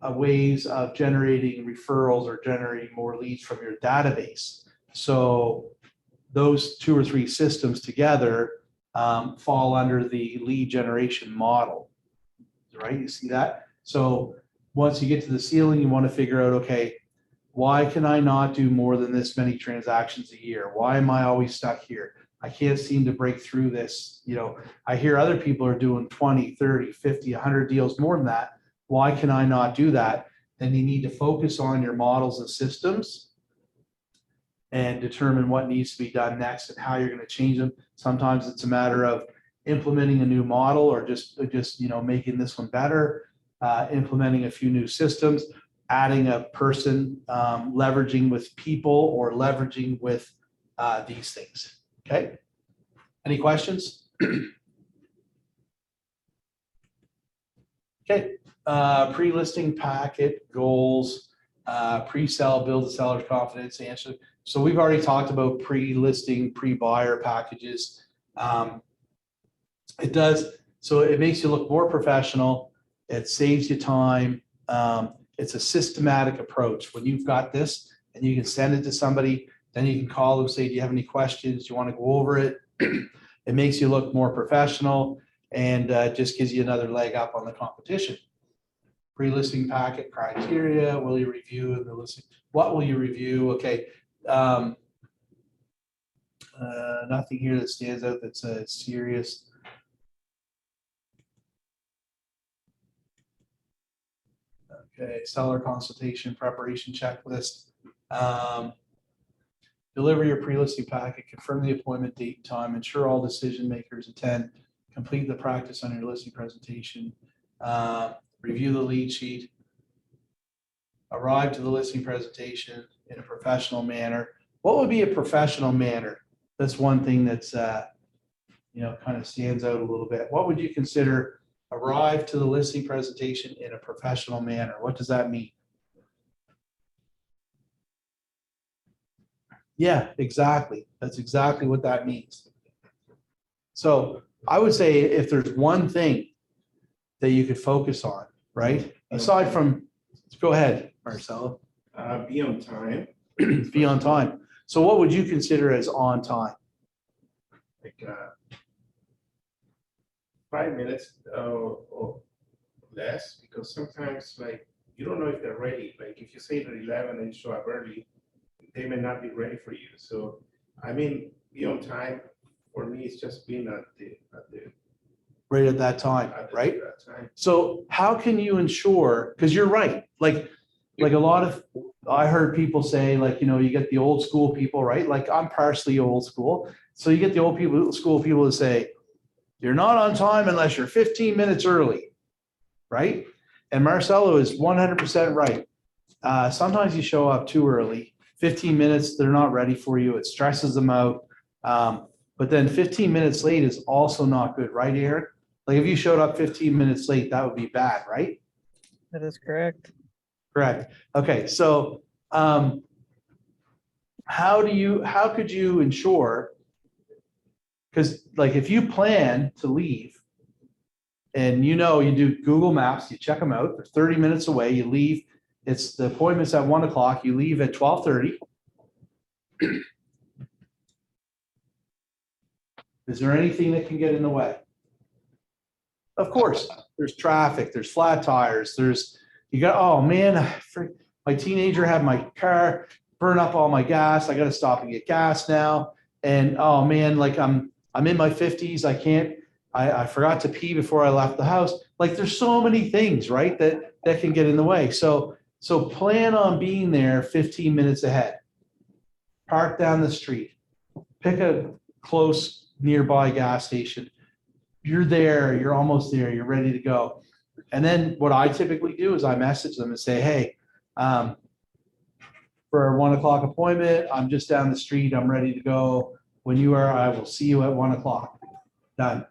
ways of generating referrals or generating more leads from your database. So those 2 or 3 systems together fall under the lead generation model, right? You see that? So once you get to the ceiling, you want to figure out, okay, why can I not do more than this many transactions a year? Why am I always stuck here? I can't seem to break through this. You know, I hear other people are doing 20, 30, 50, 100 deals more than that. Why can I not do that? Then you need to focus on your models and systems and determine what needs to be done next and how you're going to change them. Sometimes it's a matter of implementing a new model, or just you know, making this one better, implementing a few new systems, adding a person, leveraging with people, or leveraging with these things. Okay. Any questions? Okay. Pre-listing packet goals, pre-sell, build the seller's confidence, answer. So we've already talked about pre-listing, pre-buyer packages. It does, so it makes you look more professional. It saves you time. It's a systematic approach. When you've got this and you can send it to somebody, then you can call them, say, do you have any questions? Do you want to go over it? It makes you look more professional, and just gives you another leg up on the competition. Pre-listing packet criteria, will you review the listing? What will you review? Okay. Nothing here that stands out that's serious. Okay, seller consultation preparation checklist. Deliver your pre-listing packet, confirm the appointment date and time, ensure all decision makers attend, complete the practice on your listing presentation, review the lead sheet, arrive to the listing presentation in a professional manner. What would be a professional manner? That's one thing that's, you know, kind of stands out a little bit. What would you consider arrive to the listing presentation in a professional manner? What does that mean? Yeah, exactly. That's exactly what that means. So I would say if there's one thing that you could focus on, right? Aside from, go ahead, Marcelo, Be on time, be on time. So what would you consider as on time? like 5 minutes or less, because sometimes like you don't know if they're ready. Like if you say they're 11 and show up early, they may not be ready for you. So I mean, be on time for me is just being at the Right at that time, at the- right? that time. So how can you ensure, because you're right, like a lot of, I heard people say, like, you know, you get the old school people, right? Like I'm partially old school. So you get the old people, school people to say, you're not on time unless you're 15 minutes early, right? And Marcelo is 100% right. Sometimes you show up too early, 15 minutes, they're not ready for you. It stresses them out. But then 15 minutes late is also not good, right, Aaron? Like if you showed up 15 minutes late, that would be bad, right? That is correct. Correct. Okay, so how could you ensure? Because like if you plan to leave and you know, you do Google Maps, you check them out, they're 30 minutes away, you leave, it's the appointment's at 1 o'clock, you leave at 12:30. Is there anything that can get in the way? Of course, there's traffic, there's flat tires, you got, oh man, my teenager had my car burn up all my gas. I got to stop and get gas now. And oh man, like I'm in my 50s. I forgot to pee before I left the house. Like there's so many things, right? That can get in the way. So plan on being there 15 minutes ahead. Park down the street, pick a close nearby gas station. You're there, you're almost there, you're ready to go. And then what I typically do is I message them and say, hey, for a 1 o'clock appointment, I'm just down the street, I'm ready to go. When you are, I will see you at 1 o'clock. Done.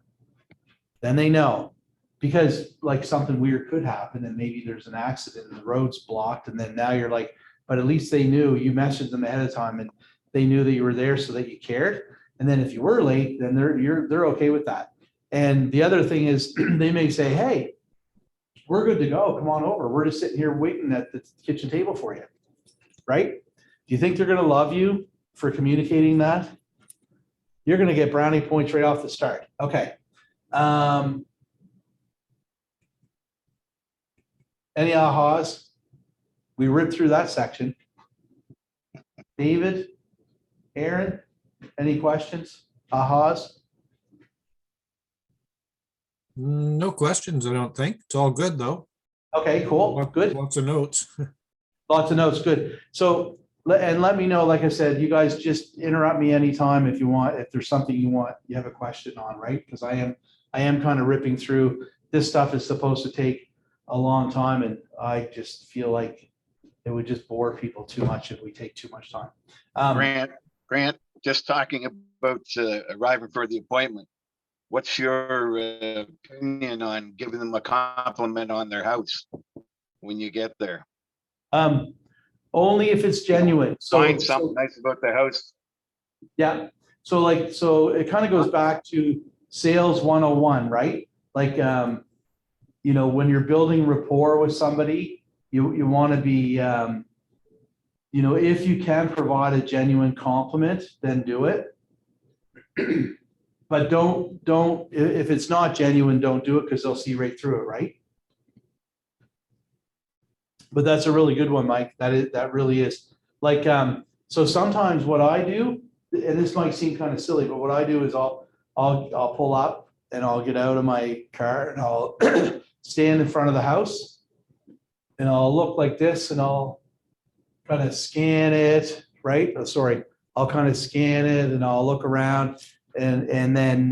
Then they know, because like something weird could happen and maybe there's an accident and the road's blocked, and then now you're like, but at least they knew, you messaged them ahead of time and they knew that you were there so that you cared. And then if you were late, then they're okay with that. And the other thing is they may say, hey, we're good to go. Come on over. We're just sitting here waiting at the kitchen table for you. Right? Do you think they're going to love you for communicating that? You're going to get brownie points right off the start. Okay. Any ahas? We ripped through that section. David, Aaron, any questions? Ahas? No questions, I don't think. It's all good, though. Okay, cool. Good. Lots of notes. Lots of notes. Good. So, and let me know, like I said, you guys just interrupt me anytime if you want, if there's something you have a question on, right? Because I am kind of ripping through. This stuff is supposed to take a long time, and I just feel like it would just bore people too much if we take too much time. Grant, just talking about arriving for the appointment. What's your opinion on giving them a compliment on their house when you get there? Only if it's genuine. Find something nice about the house. Yeah. So it kind of goes back to sales 101, right? Like, when you're building rapport with somebody, you want to be, if you can provide a genuine compliment, then do it. But don't, if it's not genuine, don't do it, because they'll see right through it, right? But that's a really good one, Mike. That really is. Like, so sometimes what I do, and this might seem kind of silly, but what I do is I'll pull up and I'll get out of my car and I'll stand in front of the house and I'll look like this and I'll kind of scan it, right? Oh, sorry. I'll kind of scan it and I'll look around and then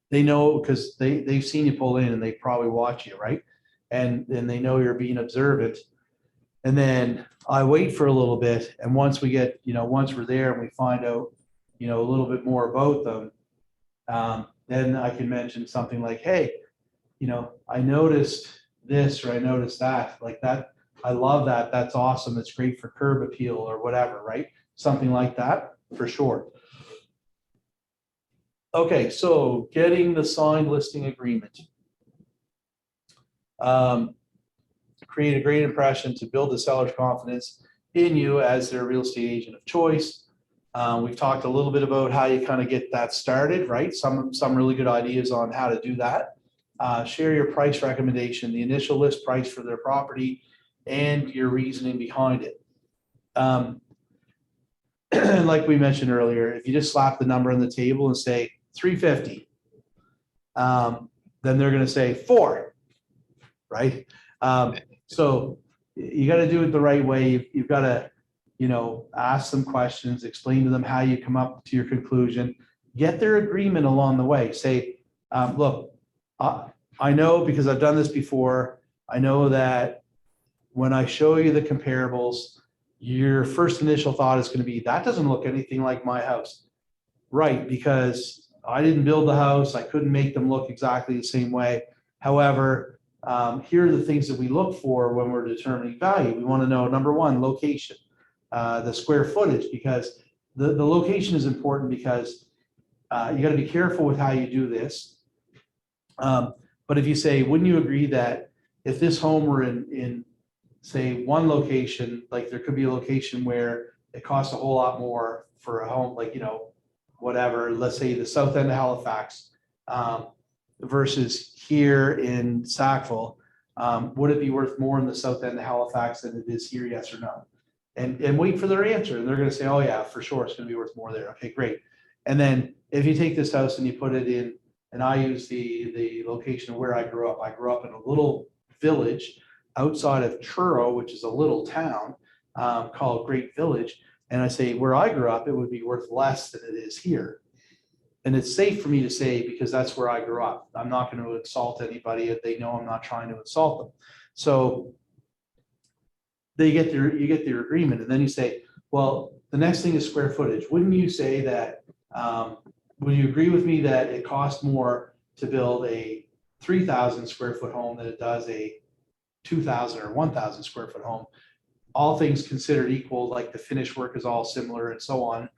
they know, because they've seen you pull in and they probably watch you, right? And they know you're being observant. And then I wait for a little bit. And once we get, once we're there and we find out, a little bit more about them, then I can mention something like, hey, I noticed this or I noticed that, like that. I love that. That's awesome. It's great for curb appeal or whatever, right? something like that, for sure. Okay, so getting the signed listing agreement. Create a great impression to build the seller's confidence in you as their real estate agent of choice. We've talked a little bit about how you kind of get that started, right? Some really good ideas on how to do that. Share your price recommendation, the initial list price for their property, and your reasoning behind it. Like we mentioned earlier, if you just slap the number on the table and say 350, then they're going to say 4, right? So you got to do it the right way. You've got to, ask them questions, explain to them how you come up to your conclusion, get their agreement along the way. Say, look, I know because I've done this before. I know that when I show you the comparables, your first initial thought is going to be, that doesn't look anything like my house. Right, because I didn't build the house. I couldn't make them look exactly the same way. However, here are the things that we look for when we're determining value. We want to know, number one, location, the square footage, because the location is important because you got to be careful with how you do this. But if you say, wouldn't you agree that if this home were in say one location, like there could be a location where it costs a whole lot more for a home, like, whatever, let's say the south end of Halifax, versus here in Sackville, would it be worth more in the south end of Halifax than it is here, yes or no? And wait for their answer. And they're going to say, oh yeah, for sure, it's going to be worth more there. Okay, great. And then if you take this house and you put it in, and I use the location where I grew up. I grew up in a little village outside of Truro, which is a little town called Great Village. And I say, where I grew up, it would be worth less than it is here. And it's safe for me to say, because that's where I grew up. I'm not going to insult anybody if they know I'm not trying to insult them. So you get their agreement. And then you say, well, the next thing is square footage. Wouldn't you say that, would you agree with me that it costs more to build a 3,000 square foot home than it does a 2,000 or 1,000 square foot home? All things considered equal, like the finish work is all similar and so on,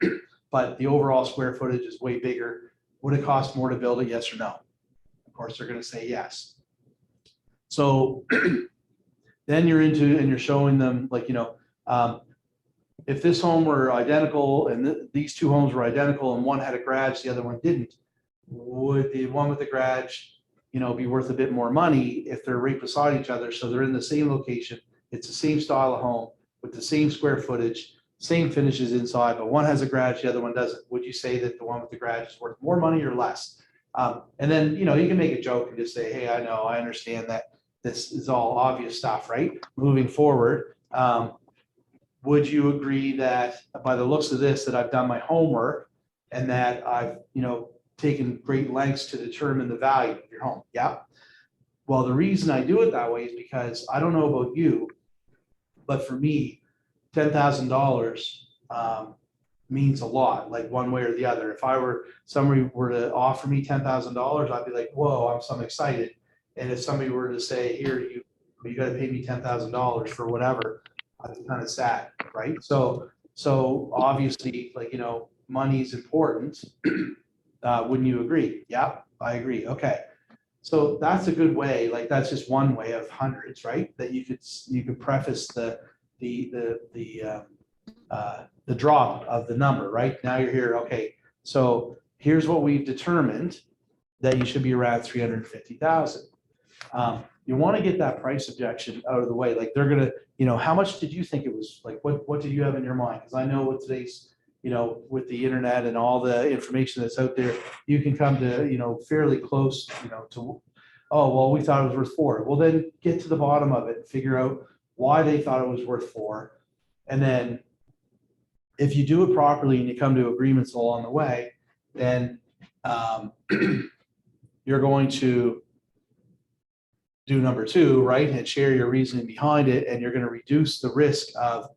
but the overall square footage is way bigger. Would it cost more to build it? Yes or no? Of course, they're going to say yes. So then you're into, and you're showing them, like, if this home were identical and these two homes were identical and one had a garage, the other one didn't, would the one with the garage, be worth a bit more money if they're right beside each other? So they're in the same location. It's the same style of home with the same square footage, same finishes inside, but one has a garage, the other one doesn't. Would you say that the one with the garage is worth more money or less? And then, you can make a joke and just say, hey, I know, I understand that this is all obvious stuff, right? Moving forward, would you agree that by the looks of this, that I've done my homework and that I've, taken great lengths to determine the value of your home? Yeah. Well, the reason I do it that way is because I don't know about you, but for me, $10,000 means a lot, like one way or the other. If somebody were to offer me $10,000, I'd be like, whoa, I'm excited. And if somebody were to say, here, you got to pay me $10,000 for whatever, I'd be kind of sad, right? So obviously, like, money is important. Wouldn't you agree? Yeah, I agree. Okay. So that's a good way. Like, that's just one way of hundreds, right? That you could preface the drop of the number, right? Now you're here. Okay. So here's what we've determined, that you should be around 350,000. You want to get that price objection out of the way. Like, they're going to, how much did you think it was? Like, what did you have in your mind? Because I know with today's, with the internet and all the information that's out there, you can come to, fairly close, to, oh, well, we thought it was worth 4. Well, then get to the bottom of it and figure out why they thought it was worth 4. And then if you do it properly and you come to agreements along the way, then you're going to do number 2, right? And share your reasoning behind it. And you're going to reduce the risk of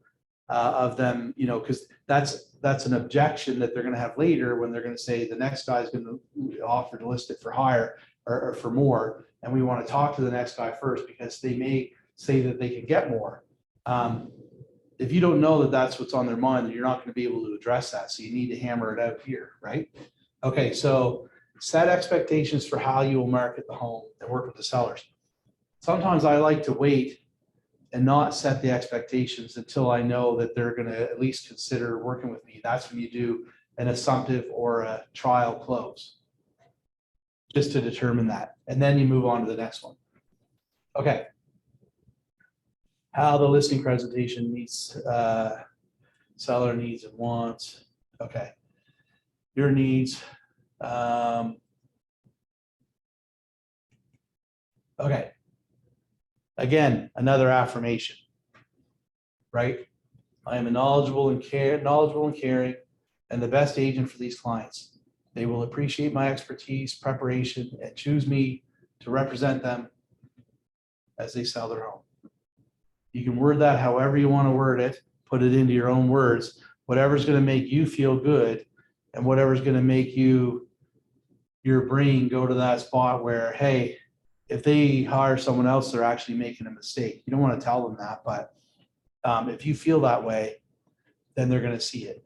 them, because that's an objection that they're going to have later when they're going to say the next guy is going to offer to list it for higher or for more. And we want to talk to the next guy first because they may say that they can get more. if you don't know that that's what's on their mind, then you're not going to be able to address that. So you need to hammer it out here, right? Okay, so set expectations for how you will market the home and work with the sellers. Sometimes I like to wait and not set the expectations until I know that they're going to at least consider working with me. That's when you do an assumptive or a trial close, just to determine that. And then you move on to the next one. Okay. How the listing presentation meets seller needs and wants. Okay. Your needs. Okay. Again, another affirmation, right? I am a knowledgeable and caring, and the best agent for these clients. They will appreciate my expertise, preparation, and choose me to represent them as they sell their home. You can word that however you want to word it, put it into your own words, whatever's going to make you feel good and whatever's going to make your brain go to that spot where, hey, if they hire someone else, they're actually making a mistake. You don't want to tell them that, but if you feel that way, then they're going to see it.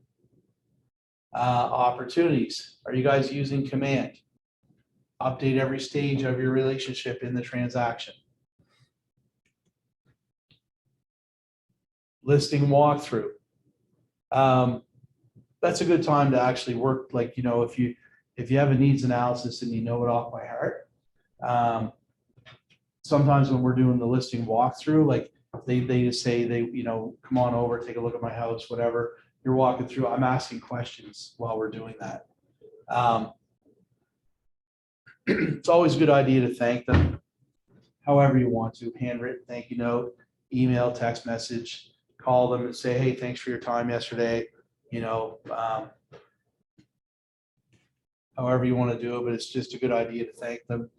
Opportunities. Are you guys using command? Update every stage of your relationship in the transaction. Listing walkthrough. That's a good time to actually work. Like, you know, if you have a needs analysis and you know it off by heart. Sometimes when we're doing the listing walkthrough, like they just say come on over, take a look at my house, whatever. You're walking through, I'm asking questions while we're doing that. It's always a good idea to thank them however you want to, handwritten thank you note, email, text message, call them and say, hey, thanks for your time yesterday. However you want to do it, but it's just a good idea to thank them.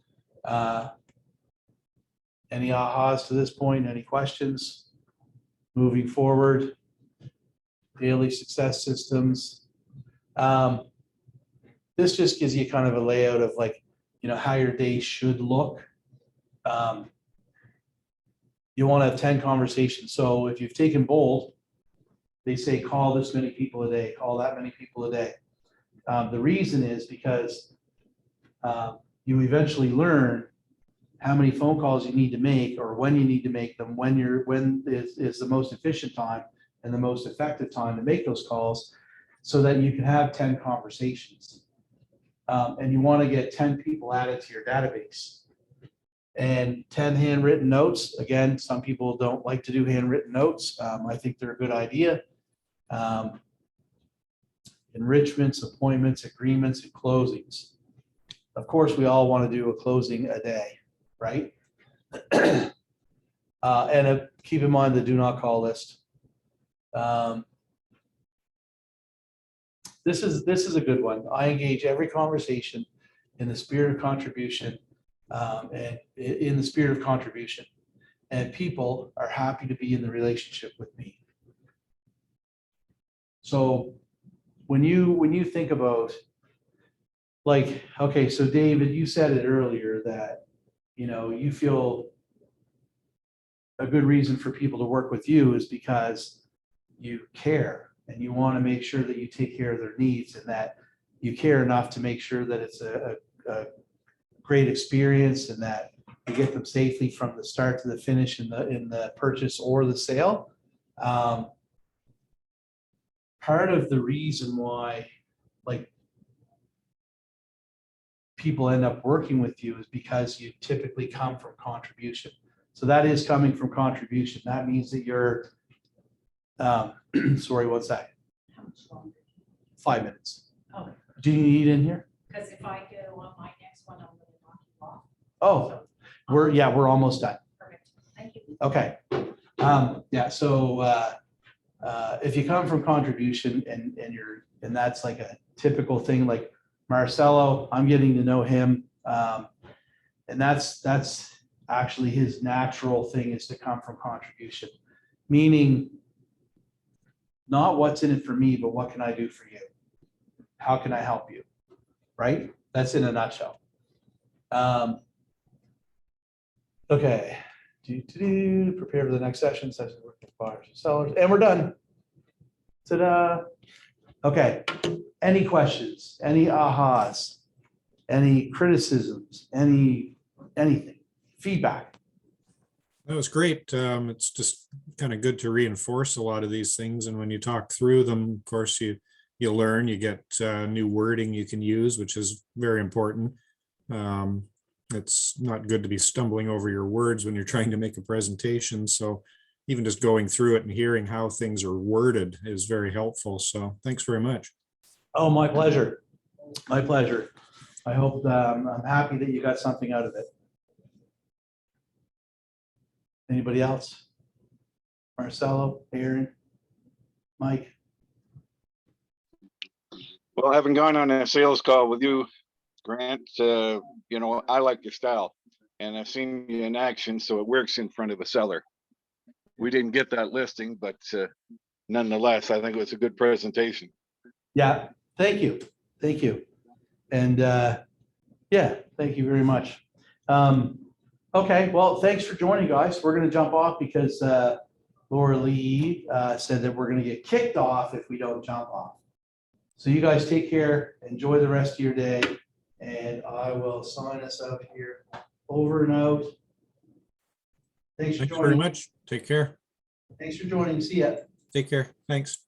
Any ahas to this point? Any questions? Moving forward, daily success systems. This just gives you kind of a layout of how your day should look. You want to have 10 conversations. So if you've taken bold, they say call this many people a day, call that many people a day. The reason is because you eventually learn how many phone calls you need to make or when you need to make them, when is the most efficient time and the most effective time to make those calls so that you can have 10 conversations. And you want to get 10 people added to your database. And 10 handwritten notes. Again, some people don't like to do handwritten notes. I think they're a good idea. Enrichments, appointments, agreements, and closings. Of course, we all want to do a closing a day, right? And keep in mind the do not call list. This is a good one. I engage every conversation in the spirit of contribution, and in the spirit of contribution. And people are happy to be in the relationship with me. So when you think about okay, so David, you said it earlier that, you feel a good reason for people to work with you is because you care and you want to make sure that you take care of their needs and that you care enough to make sure that it's a great experience and that you get them safely from the start to the finish in the purchase or the sale. Part of the reason why people end up working with you is because you typically come from contribution. So that is coming from contribution. That means that you're, sorry, what's that? 5 minutes. Oh. Do you need in here? Because if I go on my next one, I'm going to knock you off. Oh, we're almost done. Perfect. Thank you. Okay. Yeah. So if you come from contribution and that's like a typical thing, like Marcelo, I'm getting to know him. And that's actually his natural thing is to come from contribution, meaning not what's in it for me, but what can I do for you? How can I help you? Right? That's in a nutshell. Okay. Prepare for the next session, such as working with buyers and sellers, and we're done. Ta-da. Okay, any questions, any ahas, any criticisms, anything, feedback? That was great. It's just kind of good to reinforce a lot of these things. And when you talk through them, of course, you learn, you get new wording you can use, which is very important. It's not good to be stumbling over your words when you're trying to make a presentation. So even just going through it and hearing how things are worded is very helpful. So thanks very much. Oh, my pleasure. My pleasure. I hope, I'm happy that you got something out of it. Anybody else? Marcelo, Aaron, Mike? Well, having gone on a sales call with you, Grant, you know, I like your style and I've seen you in action, so it works in front of a seller. We didn't get that listing, but nonetheless, I think it was a good presentation. Yeah, thank you. Thank you. And yeah, thank you very much. Okay, well, thanks for joining, guys. We're going to jump off because Laura Lee said that we're going to get kicked off if we don't jump off. So you guys take care, enjoy the rest of your day, and I will sign us out here. Over and out. Thanks for Thanks very joining. much. Take care. Thanks for joining. See ya. Take care. Thanks.